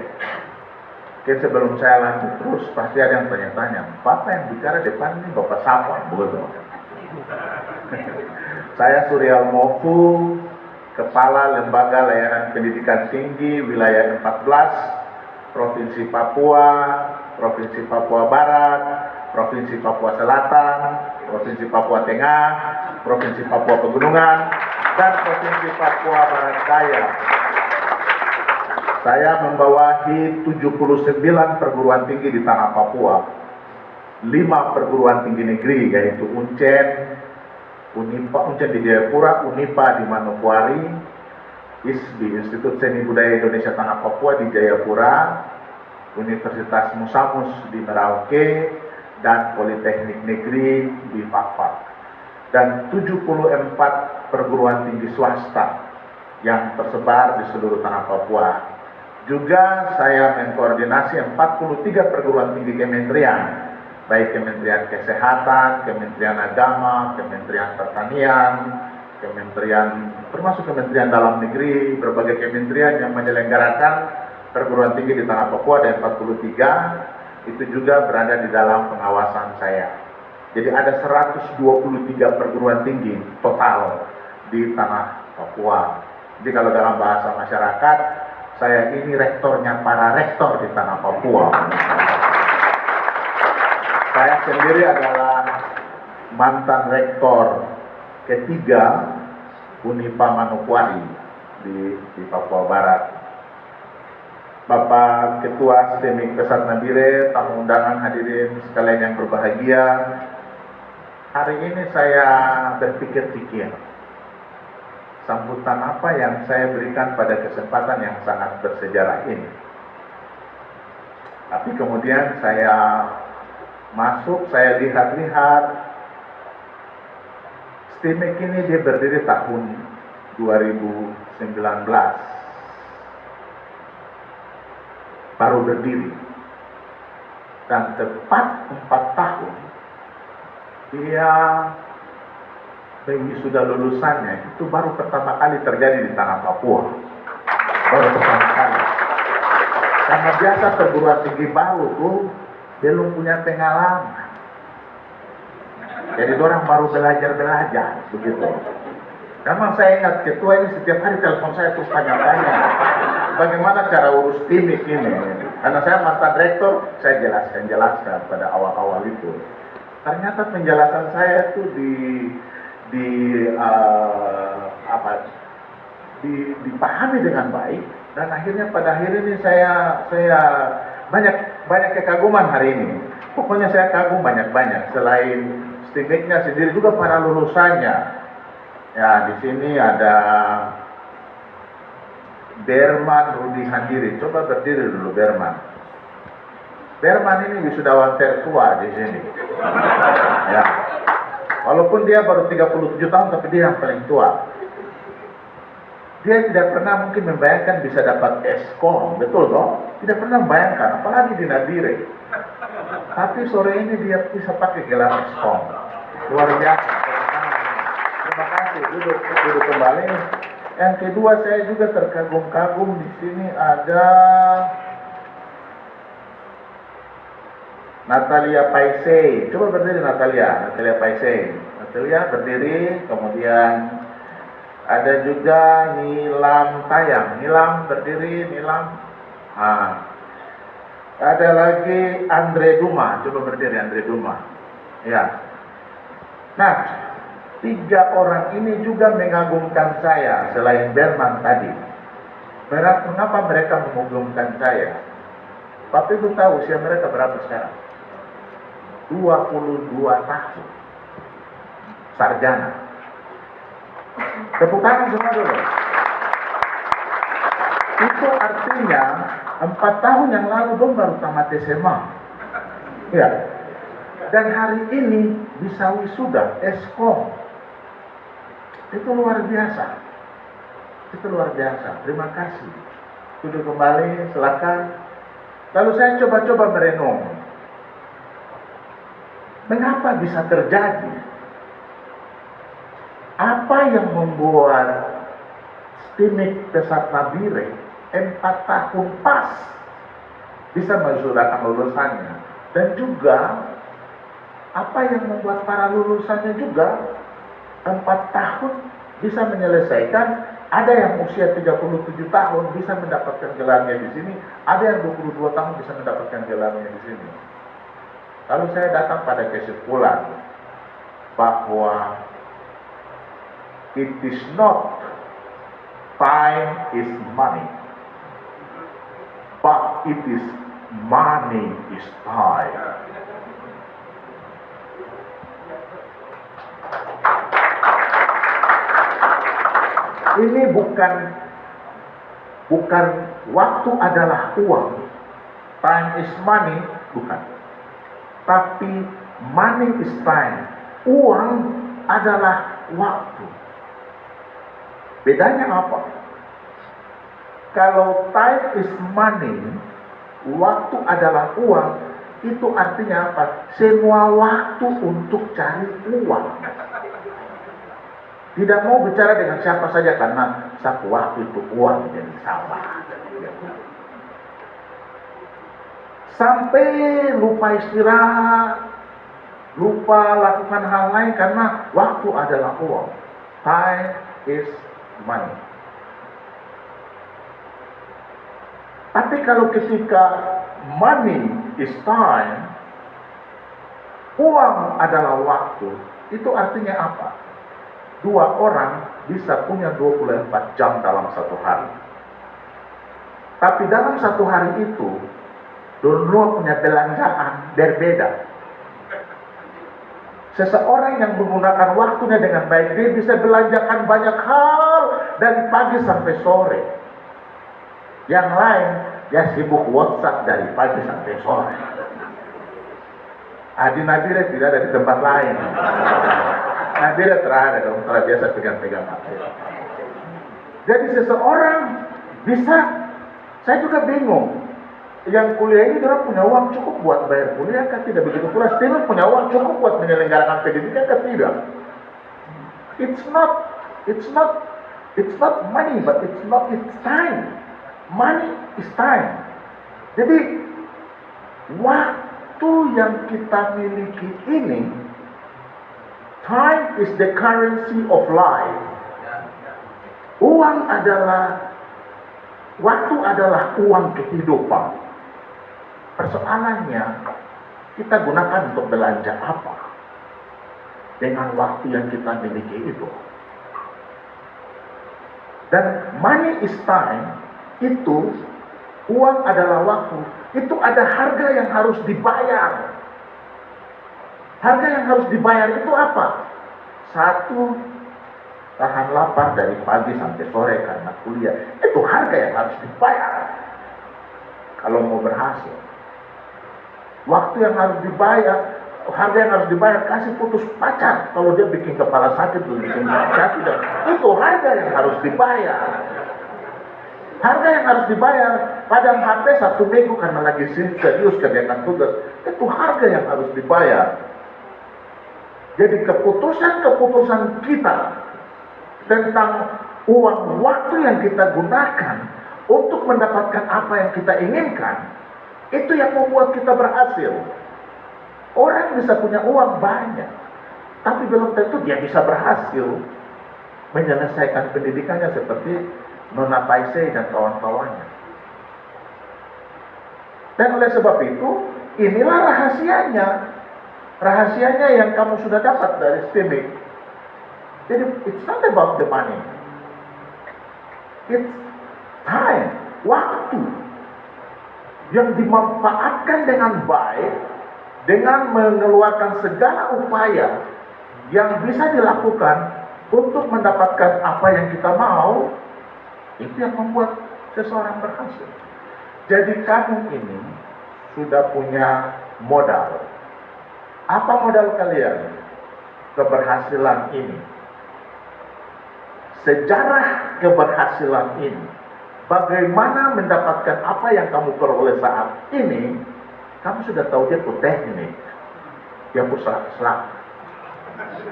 Oke, sebelum saya lanjut terus, pasti ada yang tanya-tanya, Bapak yang bicara depan ini Bapak siapa? Begitu. Saya Surya Mofu, Kepala Lembaga Layanan Pendidikan Tinggi Wilayah 14, Provinsi Papua, Provinsi Papua Barat, Provinsi Papua Selatan, Provinsi Papua Tengah, Provinsi Papua Pegunungan, dan Provinsi Papua Barat Daya. Saya membawahi 79 perguruan tinggi di tanah Papua, 5 perguruan tinggi negeri, yaitu Uncen, Uncen di Jayapura, Unipa di Manokwari, ISBI, Institut Seni Budaya Indonesia Tanah Papua di Jayapura, Universitas Musamus di Merauke, dan Politeknik Negeri di Fakfak, dan 74 perguruan tinggi swasta yang tersebar di seluruh tanah Papua. Juga saya mengkoordinasi 43 perguruan tinggi kementerian, baik Kementerian Kesehatan, Kementerian Agama, Kementerian Pertanian, termasuk Kementerian Dalam Negeri, berbagai kementerian yang menyelenggarakan perguruan tinggi di tanah Papua, ada 43, itu juga berada di dalam pengawasan saya. Jadi ada 123 perguruan tinggi total di tanah Papua. Jadi kalau dalam bahasa masyarakat, saya ini rektornya para rektor di tanah Papua. Saya sendiri adalah mantan rektor ketiga Unipa Manokwari di Papua Barat. Bapak Ketua STIMIK Pesat Nabire, tamu undangan, hadirin sekalian yang berbahagia, hari ini saya berpikir-pikir sambutan apa yang saya berikan pada kesempatan yang sangat bersejarah ini. Tapi kemudian saya masuk, saya lihat-lihat, STIMIK ini dia berdiri tahun 2019, baru berdiri, dan tepat 4 tahun dia sudah lulusannya, itu baru pertama kali terjadi di tanah Papua, baru pertama kali. Karena biasa perguruan tinggi baru tuh belum punya pengalaman, jadi orang baru belajar begitu. Memang saya ingat ketua ini setiap hari telepon saya terus tanya-tanya bagaimana cara urus STIMIK ini. Karena saya mantan rektor, saya jelaskan pada awal-awal itu. Ternyata penjelasan saya itu dipahami dengan baik, dan akhirnya pada akhir ini saya banyak kekaguman hari ini. Pokoknya saya kagum banyak-banyak. Selain STIMIK-nya sendiri juga para lulusannya. Ya, di sini ada Berman Rudi Handiri. Coba berdiri dulu Berman. Berman ini wisudawan tertua di sini. Ya. Walaupun dia baru 37 tahun, tapi dia yang paling tua. Dia tidak pernah mungkin membayangkan bisa dapat Eskom, betul toh? Tidak pernah membayangkan, apalagi di Nabire. Tapi sore ini dia bisa pakai gelar Eskom. Luar biasa. Terima kasih, duduk kembali. Yang kedua, saya juga terkagum-kagum, di sini ada Natalia Paisei. Coba berdiri Natalia Paisei. Natalia berdiri, kemudian ada juga Nilam Tayang. Nilam berdiri, Nilam. Ada lagi Andre Duma, coba berdiri Andre Duma. Ya. Nah, 3 orang ini juga mengagumkan saya selain Berman tadi. Mengapa mereka mengagumkan saya? Bapak Ibu tahu usia mereka berapa sekarang? 22 tahun. Sarjana. Tepuk tangan semua dulu. Itu artinya 4 tahun yang lalu dong baru tamat SMA. Ya. Dan hari ini bisa wisuda Eskom. Itu luar biasa. Itu luar biasa. Terima kasih. Duduk kembali, silakan. Lalu saya coba-coba merenung. Mengapa bisa terjadi? Apa yang membuat Stimik Pesat Nabire 4 tahun pas bisa mensudahkan lulusannya, dan juga apa yang membuat para lulusannya juga 4 tahun bisa menyelesaikan. Ada yang usia 37 tahun bisa mendapatkan gelarnya di sini, ada yang 22 tahun bisa mendapatkan gelarnya di sini. Lalu saya datang pada kesimpulan bahwa it is not time is money, but it is money is time. Ini bukan waktu adalah uang, time is money, bukan. Tapi money is time, uang adalah waktu. Bedanya apa? Kalau time is money, waktu adalah uang, itu artinya apa? Semua waktu untuk cari uang. Tidak mau bicara dengan siapa saja karena satu waktu itu uang jadi salah. Sampai lupa istirahat, lupa lakukan hal lain karena waktu adalah uang. Time is money. Tapi kalau ketika money is time, uang adalah waktu, itu artinya apa? 2 orang bisa punya 24 jam dalam satu hari. Tapi dalam satu hari itu, dua punya belanjaan berbeda. Seseorang yang menggunakan waktunya dengan baik, dia bisa belanjakan banyak hal dari pagi sampai sore. Yang lain, dia sibuk WhatsApp dari pagi sampai sore. Adi Nabire tidak ada di tempat lain. Nabire terada dong, kalau biasa pegang-pegang HP. Jadi seseorang bisa, saya juga bingung. Yang kuliah ini dia punya uang cukup buat bayar kuliah kan? Tidak begitu pula Steven punya uang cukup buat menyelenggarakan pendidikan kan? Tidak. It's not money, but it's time. Money is time. Jadi waktu yang kita miliki ini, time is the currency of life. Waktu adalah uang kehidupan. Persoalannya, kita gunakan untuk belanja apa? Dengan waktu yang kita miliki itu. Dan money is time, itu, uang adalah waktu, itu ada harga yang harus dibayar. Harga yang harus dibayar itu apa? 1, tahan lapar dari pagi sampai sore karena kuliah. Itu harga yang harus dibayar. Kalau mau berhasil. Waktu yang harus dibayar, harga yang harus dibayar, kasih putus pacar. Kalau dia bikin kepala sakit, bikin sakit, dan itu harga yang harus dibayar. Harga yang harus dibayar, padam HP 1 minggu karena lagi serius kerjakan tugas. Itu harga yang harus dibayar. Jadi keputusan kita tentang uang waktu yang kita gunakan untuk mendapatkan apa yang kita inginkan, itu yang membuat kita berhasil. Orang bisa punya uang banyak, tapi belum tentu dia bisa berhasil menyelesaikan pendidikannya seperti Nona Paisei dan kawan-kawannya. Dan oleh sebab itu, inilah rahasianya. Rahasianya yang kamu sudah dapat dari STIMIC. Jadi, it's not about the money. It's time, waktu yang dimanfaatkan dengan baik, dengan mengeluarkan segala upaya yang bisa dilakukan untuk mendapatkan apa yang kita mau, itu yang membuat seseorang berhasil. Jadi kamu ini sudah punya modal. Apa modal kalian? Keberhasilan ini. Sejarah keberhasilan ini. Bagaimana mendapatkan apa yang kamu peroleh saat ini, kamu sudah tahu dia punya teknik. Dia punya selang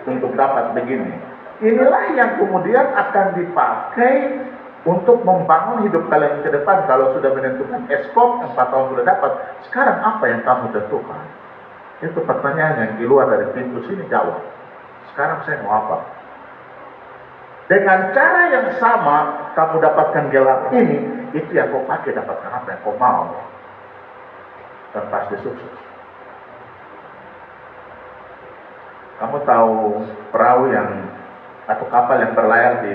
untuk dapat begini. Inilah yang kemudian akan dipakai untuk membangun hidup kalian ke depan. Kalau sudah menentukan eskom 4 tahun sudah dapat, sekarang apa yang kamu tentukan? Itu pertanyaan yang di luar dari pintu sini jawab. Sekarang saya mau apa? Dengan cara yang sama kamu dapatkan gelar ini, itu yang kau pakai dapatkan apa yang kau mau. Dan pasti sukses. Kamu tahu perahu yang atau kapal yang berlayar di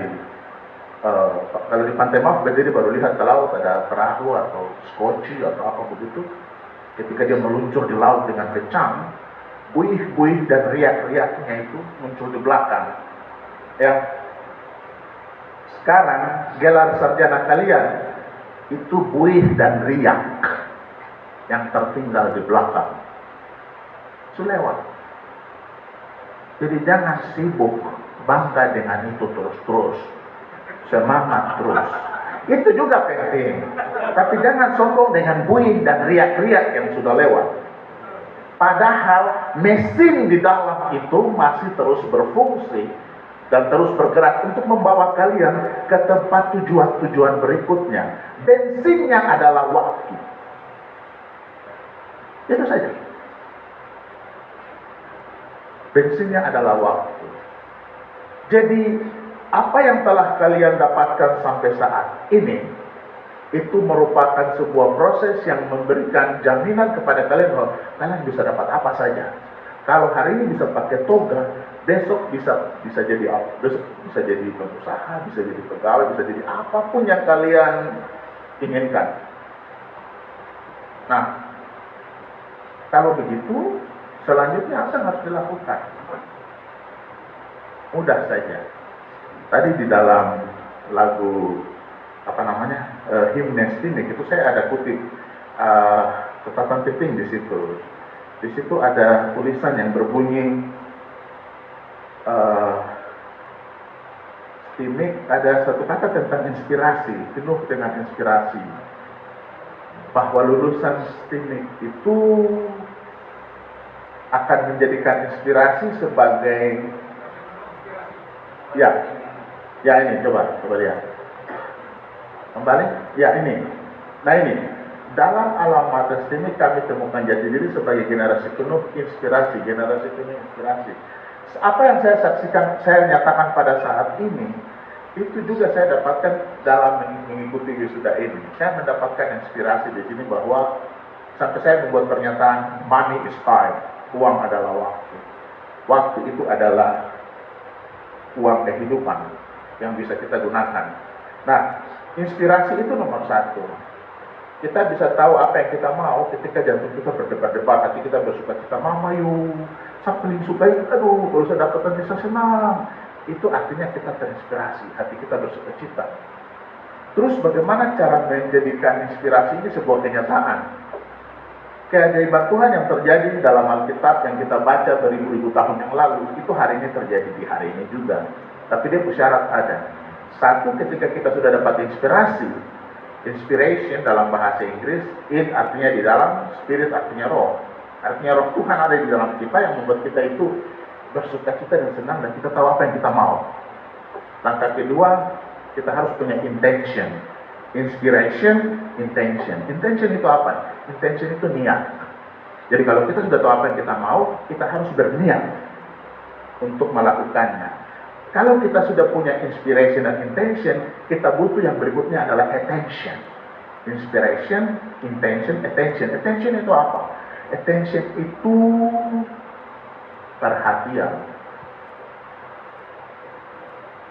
kalau di Pantai Maaf berdiri baru lihat ke laut ada perahu atau skoci atau apa begitu. Ketika dia meluncur di laut dengan kencang, buih-buih dan riak-riaknya itu muncul di belakang. Ya, sekarang gelar sarjana kalian itu buih dan riak yang tertinggal di belakang. Lewat. Jadi jangan sibuk bangga dengan itu terus-terus. Semangat terus. Itu juga penting. Tapi jangan sombong dengan buih dan riak-riak yang sudah lewat. Padahal mesin di dalam itu masih terus berfungsi dan terus bergerak untuk membawa kalian ke tempat tujuan-tujuan berikutnya. Bensinnya adalah waktu. Itu saja. Bensinnya adalah waktu. Jadi, apa yang telah kalian dapatkan sampai saat ini, itu merupakan sebuah proses yang memberikan jaminan kepada kalian bahwa kalian bisa dapat apa saja. Kalau hari ini bisa pakai toga, besok bisa jadi apa? Besok bisa jadi pengusaha, bisa jadi pegawai, bisa jadi apapun yang kalian inginkan. Nah, kalau begitu, selanjutnya apa yang harus dilakukan? Mudah saja. Tadi di dalam lagu himne STIMIC itu saya ada kutip catatan penting di situ. Di situ ada tulisan yang berbunyi STIMIC ada satu kata tentang inspirasi, penuh dengan inspirasi. Bahwa lulusan STIMIC itu akan menjadikan inspirasi sebagai ya ini coba lihat kembali ini. Nah ini dalam alamat STIMIC kami temukan jati diri sebagai generasi penuh inspirasi, generasi penuh inspirasi. Apa yang saya saksikan, saya nyatakan pada saat ini, itu juga saya dapatkan dalam mengikuti wisuda ini. Saya mendapatkan inspirasi di sini bahwa sampai saya membuat pernyataan money is time, uang adalah waktu. Waktu itu adalah uang kehidupan yang bisa kita gunakan. Nah, inspirasi itu nomor satu. Kita bisa tahu apa yang kita mau ketika jantung kita berdebar-debar, hati kita bersuka cita, mama yuk, saya paling suka itu, aduh, kalau saya dapatkan bisa senang. Itu artinya kita terinspirasi, hati kita bersuka cita. Terus bagaimana cara menjadikan inspirasi ini sebuah kenyataan? Keajaiban Tuhan yang terjadi dalam Alkitab yang kita baca beribu-ribu tahun yang lalu, itu hari ini terjadi di hari ini juga. Tapi dia bersyarat ada. Satu, ketika kita sudah dapat inspirasi, inspiration dalam bahasa Inggris, in artinya di dalam, spirit artinya roh. Artinya roh Tuhan ada di dalam kita yang membuat kita itu bersuka cita dan senang dan kita tahu apa yang kita mau. Langkah kedua, kita harus punya intention. Inspiration, intention. Intention itu apa? Intention itu niat. Jadi kalau kita sudah tahu apa yang kita mau, kita harus berniat untuk melakukannya. Kalau kita sudah punya inspiration dan intention, kita butuh yang berikutnya adalah attention. Inspiration, intention, attention. Attention itu apa? Attention itu perhatian.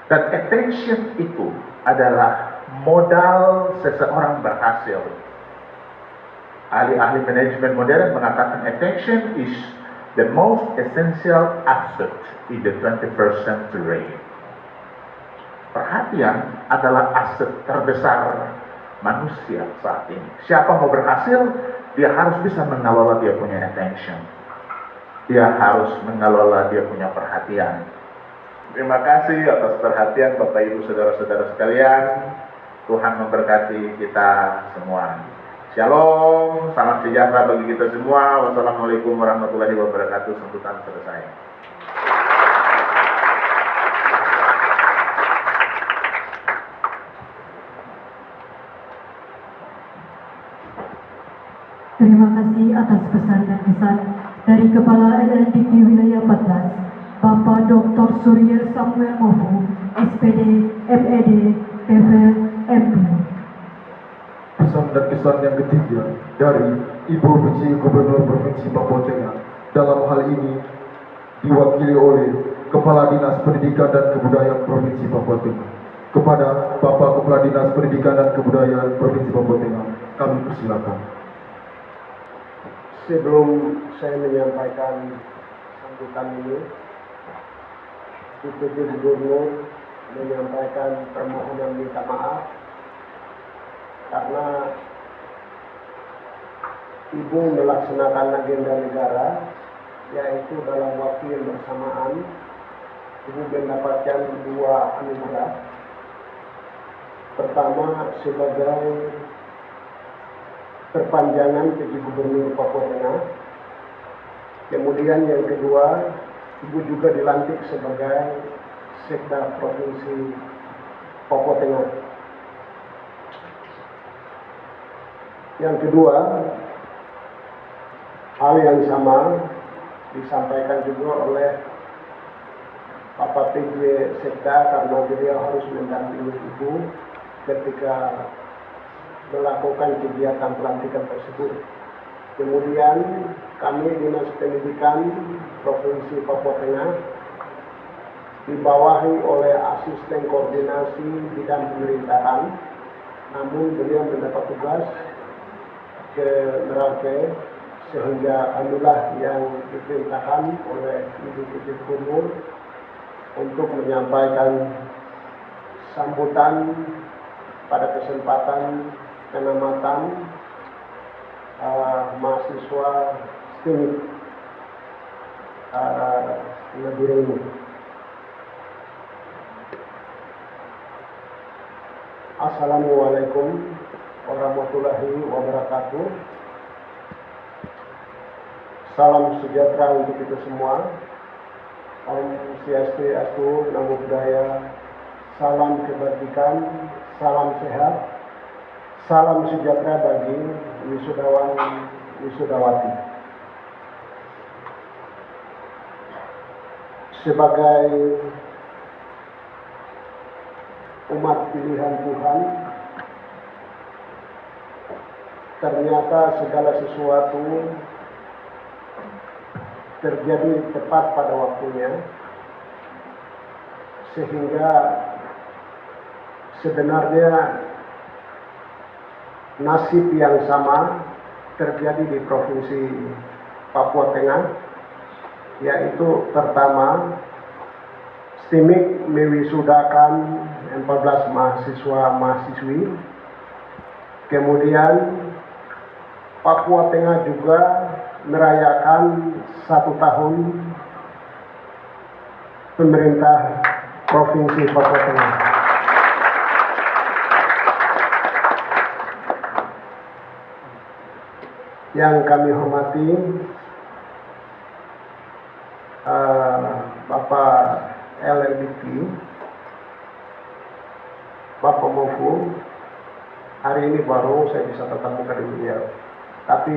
Dan attention itu adalah modal seseorang berhasil. Ahli-ahli manajemen modern mengatakan attention is the most essential asset in the 21st century. Perhatian adalah aset terbesar manusia saat ini. Siapa mau berhasil, dia harus bisa mengelola dia punya attention. Dia harus mengelola dia punya perhatian. Terima kasih atas perhatian Bapak Ibu Saudara-saudara sekalian. Tuhan memberkati kita semua. Shalom, salam sejahtera bagi kita semua. Wassalamualaikum warahmatullahi wabarakatuh. Sambutan selesai. Terima kasih atas pesan dan kesan dari Kepala LLDT Wilayah 14, Bapak Dr. Surya Samuel Mohu, SPD, MED, TEFL, MP. Pesan dan kesan yang ketiga dari Ibu PJ Gubernur Provinsi Papua Tengah dalam hal ini diwakili oleh Kepala Dinas Pendidikan dan Kebudayaan Provinsi Papua Tengah. Kepada Bapak Kepala Dinas Pendidikan dan Kebudayaan Provinsi Papua Tengah, kami persilakan. Sebelum saya menyampaikan sambutan ini, PJ Gubernur menyampaikan permohonan minta maaf karena Ibu melaksanakan agenda negara, yaitu dalam waktu yang bersamaan Ibu mendapatkan 2 anugerah. Pertama sebagai perpanjangan PJ Gubernur Papua Tengah. Kemudian yang kedua, Ibu juga dilantik sebagai Sekda Provinsi Papua Tengah. Yang kedua, hal yang sama disampaikan juga oleh Bapak PJ Sekda karena beliau harus mendampingi Ibu ketika melakukan kegiatan pelantikan tersebut. Kemudian kami Dinas Pendidikan Provinsi Papua Tengah dibawahi oleh Asisten Koordinasi Bidang Pemerintahan, namun beliau mendapat tugas ke Merauke sehingga anulah yang diperintahkan oleh Ibu PJ Gubernur untuk menyampaikan sambutan pada kesempatan penamatan mahasiswa STIMIK Nabire ini. Assalamualaikum warahmatullahi wabarakatuh. Salam sejahtera untuk kita semua. Om Swastiastu, Namo Buddhaya. Salam kebajikan, salam sehat. Salam sejahtera bagi wisudawan wisudawati. Sebagai umat pilihan Tuhan, ternyata segala sesuatu terjadi tepat pada waktunya, sehingga sebenarnya nasib yang sama terjadi di Provinsi Papua Tengah, yaitu pertama STIMIK mewisudakan 14 mahasiswa-mahasiswi, kemudian Papua Tengah juga merayakan 1 tahun pemerintah Provinsi Papua Tengah. Yang kami hormati Bapak LLDT, Bapak Mofu, hari ini baru saya bisa bertemu dengan beliau. Tapi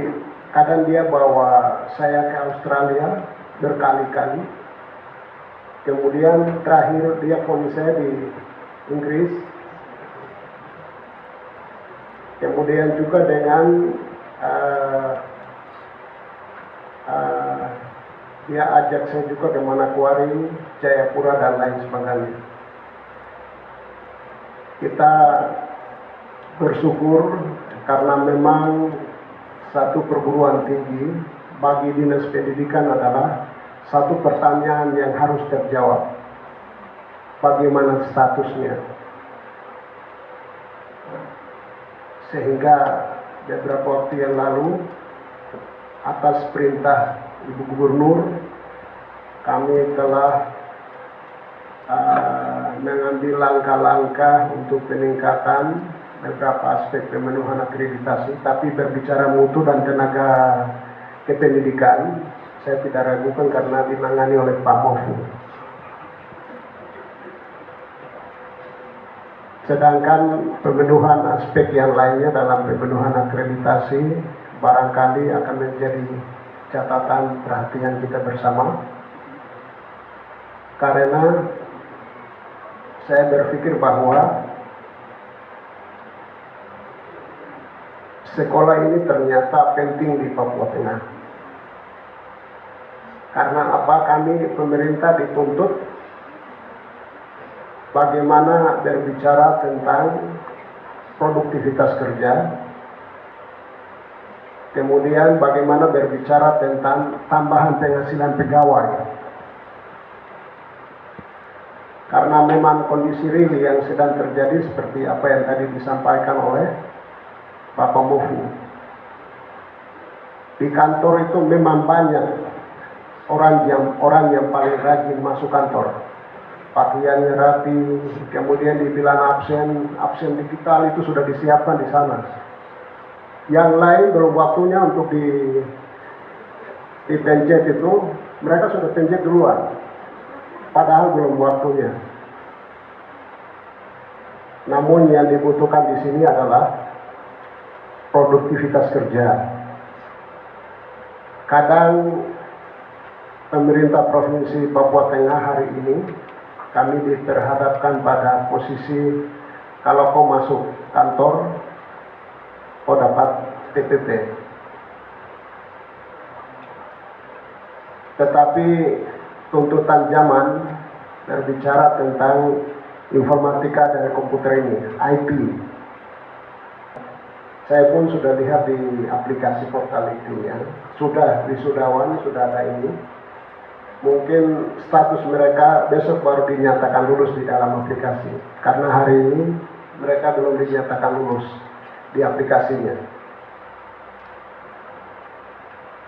kadang dia bawa saya ke Australia berkali-kali. Kemudian terakhir dia phone saya di Inggris. kemudian juga dengan dia ajak saya juga ke Manokwari, Jayapura dan lain sebagainya. Kita bersyukur karena memang satu perguruan tinggi bagi dinas pendidikan adalah satu pertanyaan yang harus terjawab. Bagaimana statusnya? Sehingga beberapa waktu yang lalu atas perintah Ibu Gubernur kami telah mengambil langkah-langkah untuk peningkatan beberapa aspek pemenuhan akreditasi, tapi berbicara mutu dan tenaga kependidikan saya tidak ragukan karena ditangani oleh Pak Mofu. Sedangkan pemenuhan aspek yang lainnya dalam pemenuhan akreditasi barangkali akan menjadi catatan perhatian kita bersama, karena saya berpikir bahwa sekolah ini ternyata penting di Papua Tengah. Karena apa? Kami pemerintah dituntut bagaimana berbicara tentang produktivitas kerja, kemudian bagaimana berbicara tentang tambahan penghasilan pegawai. Karena memang kondisi real yang sedang terjadi seperti apa yang tadi disampaikan oleh Bapak Mofu. Di kantor itu memang banyak orang yang paling rajin masuk kantor. Pakaiannya rapi, kemudian dibilang absen digital itu sudah disiapkan di sana. Yang lain belum waktunya untuk dipencet itu, mereka sudah pencet duluan, padahal belum waktunya. Namun yang dibutuhkan di sini adalah produktivitas kerja. Kadang pemerintah Provinsi Papua Tengah hari ini kami diperhadapkan pada posisi kalau kau masuk kantor kau dapat TPP. Tetapi tuntutan zaman berbicara tentang informatika dan komputer ini, IT. Saya pun sudah lihat di aplikasi portal itu ya, sudah wisudawan, sudah ada ini. Mungkin status mereka besok baru dinyatakan lulus di dalam aplikasi, karena hari ini mereka belum dinyatakan lulus di aplikasinya.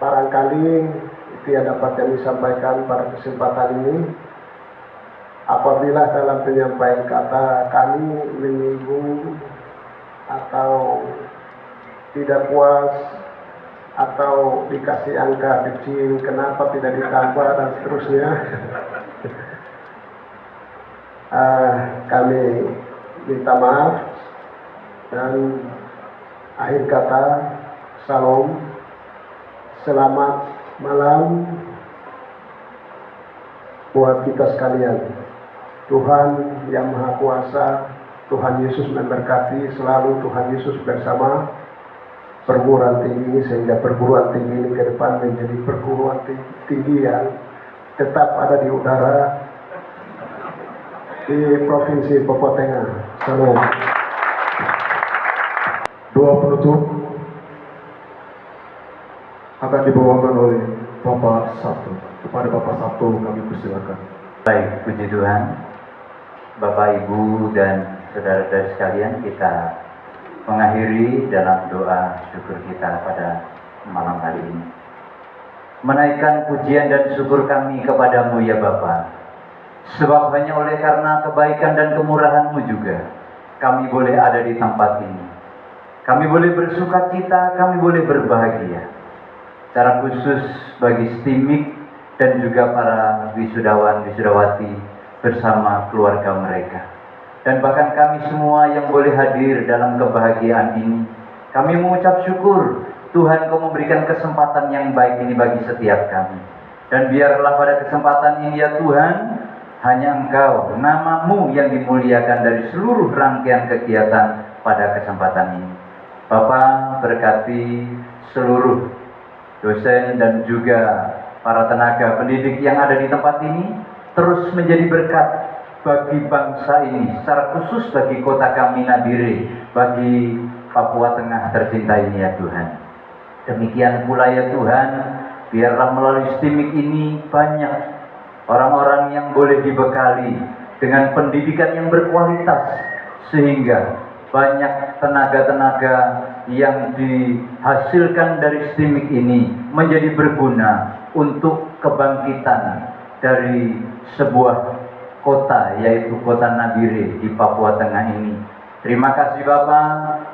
Barangkali itu yang dapat kami sampaikan pada kesempatan ini. Apabila dalam penyampaian kata kami menyinggung atau tidak puas atau dikasih angka kecil, kenapa tidak ditambah dan seterusnya, kami minta maaf dan akhir kata salam, selamat malam buat kita sekalian. Tuhan yang Maha Kuasa, Tuhan Yesus memberkati selalu, Tuhan Yesus bersama perguruan tinggi ini, sehingga perguruan tinggi ini ke depan menjadi perguruan tinggi yang tetap ada di udara di Provinsi Papua Tengah. Salam. Doa penutup akan dibawakan oleh Bapak Sabtu. Kepada Bapak Sabtu kami persilakan. Baik, puji Tuhan. Bapak, Ibu, dan saudara-saudara sekalian, kita mengakhiri dalam doa syukur kita pada malam hari ini. Menaikkan pujian dan syukur kami kepadamu ya Bapa. Sebab hanya oleh karena kebaikan dan kemurahan-Mu juga kami boleh ada di tempat ini. Kami boleh bersuka cita, kami boleh berbahagia. Secara khusus bagi STIMIK dan juga para wisudawan, wisudawati bersama keluarga mereka. Dan bahkan kami semua yang boleh hadir dalam kebahagiaan ini, kami mengucap syukur Tuhan Kau memberikan kesempatan yang baik ini bagi setiap kami. Dan biarlah pada kesempatan ini ya Tuhan, hanya Engkau, nama-Mu yang dimuliakan dari seluruh rangkaian kegiatan pada kesempatan ini. Bapa, berkati seluruh dosen dan juga para tenaga pendidik yang ada di tempat ini, terus menjadi berkat bagi bangsa ini, secara khusus bagi kota kami Nabire, bagi Papua Tengah tercinta ini ya Tuhan. Demikian pula ya Tuhan, biarlah melalui STIMIK ini banyak orang-orang yang boleh dibekali dengan pendidikan yang berkualitas, sehingga banyak tenaga-tenaga yang dihasilkan dari STIMIK ini menjadi berguna untuk kebangkitan dari sebuah kota, yaitu kota Nabire di Papua Tengah ini. Terima kasih Bapak,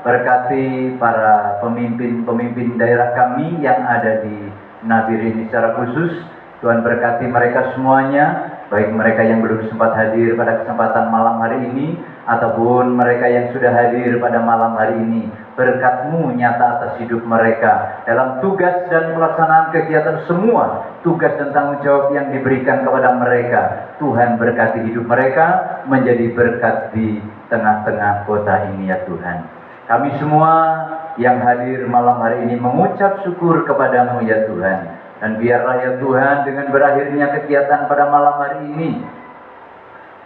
berkati para pemimpin-pemimpin daerah kami yang ada di Nabire ini secara khusus. Tuhan berkati mereka semuanya, baik mereka yang belum sempat hadir pada kesempatan malam hari ini, ataupun mereka yang sudah hadir pada malam hari ini. Berkat-Mu nyata atas hidup mereka dalam tugas dan pelaksanaan kegiatan semua tugas dan tanggung jawab yang diberikan kepada mereka. Tuhan berkati hidup mereka menjadi berkat di tengah-tengah kota ini ya Tuhan. Kami semua yang hadir malam hari ini mengucap syukur kepada-Mu ya Tuhan. Dan biarlah ya Tuhan, dengan berakhirnya kegiatan pada malam hari ini,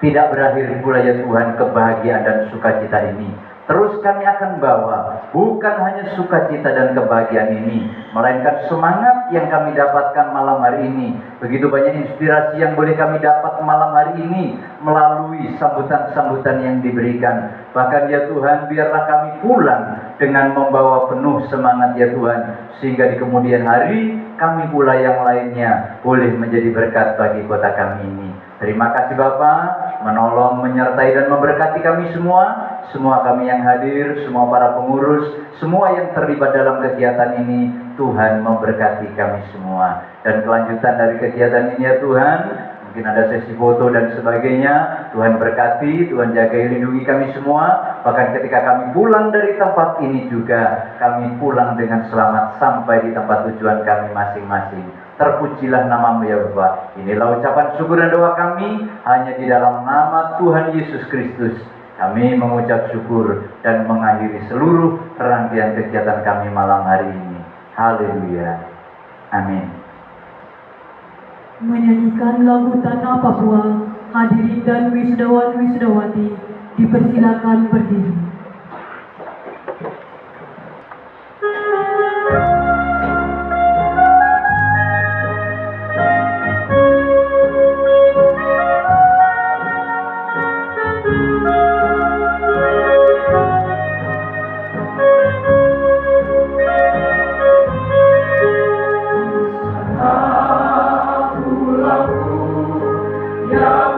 tidak berakhir pula ya Tuhan kebahagiaan dan sukacita ini. Terus kami akan bawa bukan hanya sukacita dan kebahagiaan ini, melainkan semangat yang kami dapatkan malam hari ini. Begitu banyak inspirasi yang boleh kami dapat malam hari ini melalui sambutan-sambutan yang diberikan. Bahkan ya Tuhan, biarlah kami pulang dengan membawa penuh semangat ya Tuhan, sehingga di kemudian hari kami pula yang lainnya boleh menjadi berkat bagi kota kami ini. Terima kasih Bapa, menolong, menyertai dan memberkati kami semua kami yang hadir, semua para pengurus, semua yang terlibat dalam kegiatan ini. Tuhan memberkati kami semua. Dan kelanjutan dari kegiatan ini ya Tuhan, mungkin ada sesi foto dan sebagainya. Tuhan berkati, Tuhan jagai, lindungi kami semua. Bahkan ketika kami pulang dari tempat ini juga, kami pulang dengan selamat sampai di tempat tujuan kami masing-masing. Terpujilah nama-Mu ya Bapa. Inilah ucapan syukur dan doa kami, hanya di dalam nama Tuhan Yesus Kristus kami mengucap syukur dan mengakhiri seluruh rangkaian kegiatan kami malam hari ini. Haleluya. Amin. Menyanyikan lagu Tanah Papua, hadirin dan wisudawan-wisudawati dipersilakan berdiri. Yeah.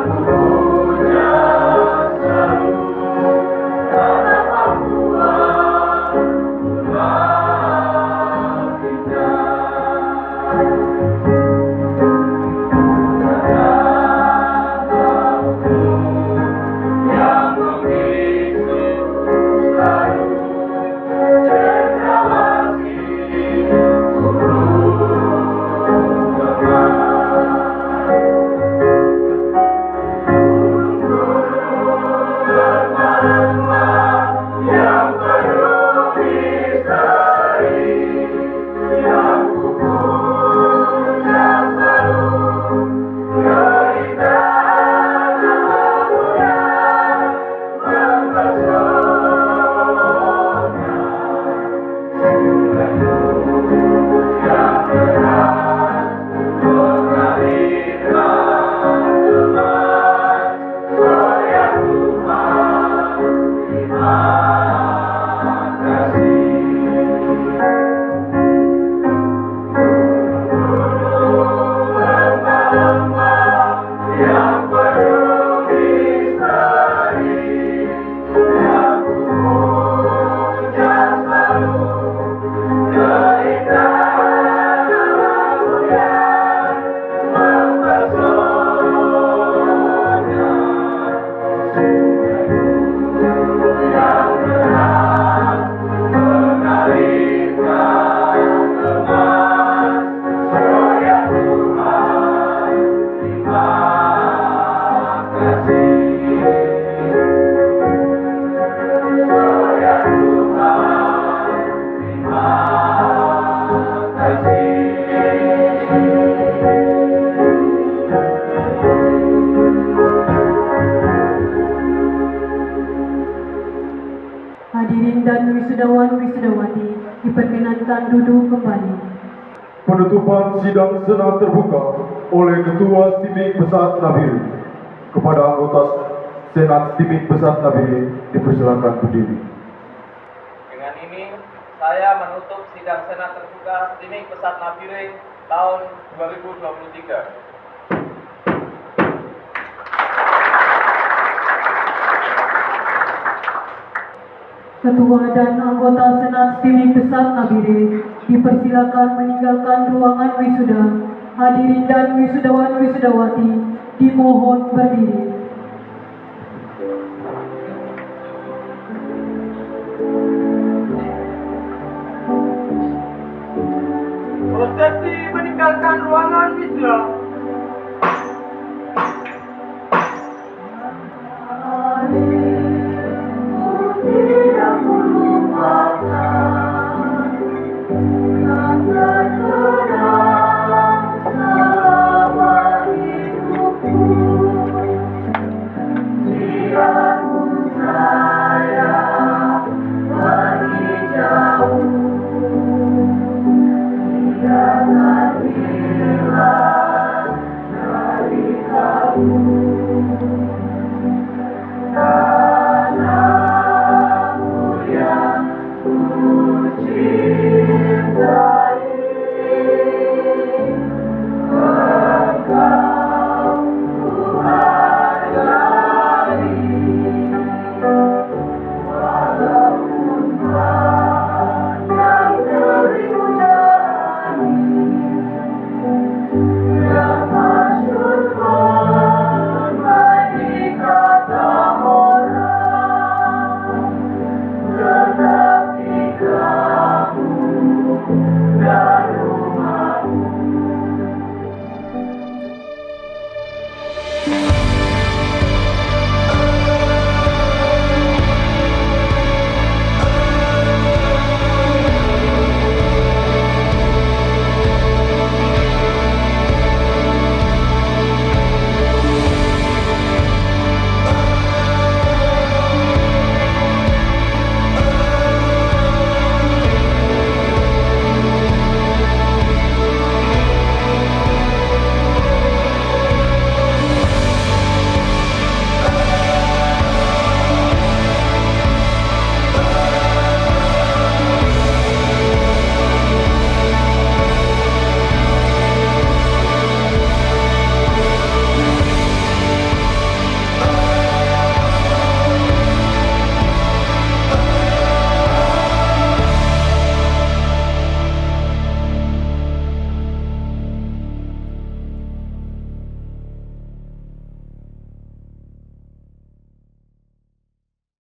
Hadirin dan wisudawan-wisudawati diperkenankan duduk kembali. Penutupan sidang senat terbuka oleh Ketua Stimik Pesat Nabire. Kepada anggota Senat Stimik Pesat Nabire dipersilakan berdiri. Dengan ini, saya menutup sidang senat terbuka Stimik Pesat Nabire tahun 2023. Ketua dan anggota Senat Stimik Pesat Nabire dipersilakan meninggalkan ruangan wisuda. Hadirin dan wisudawan-wisudawati dimohon berdiri.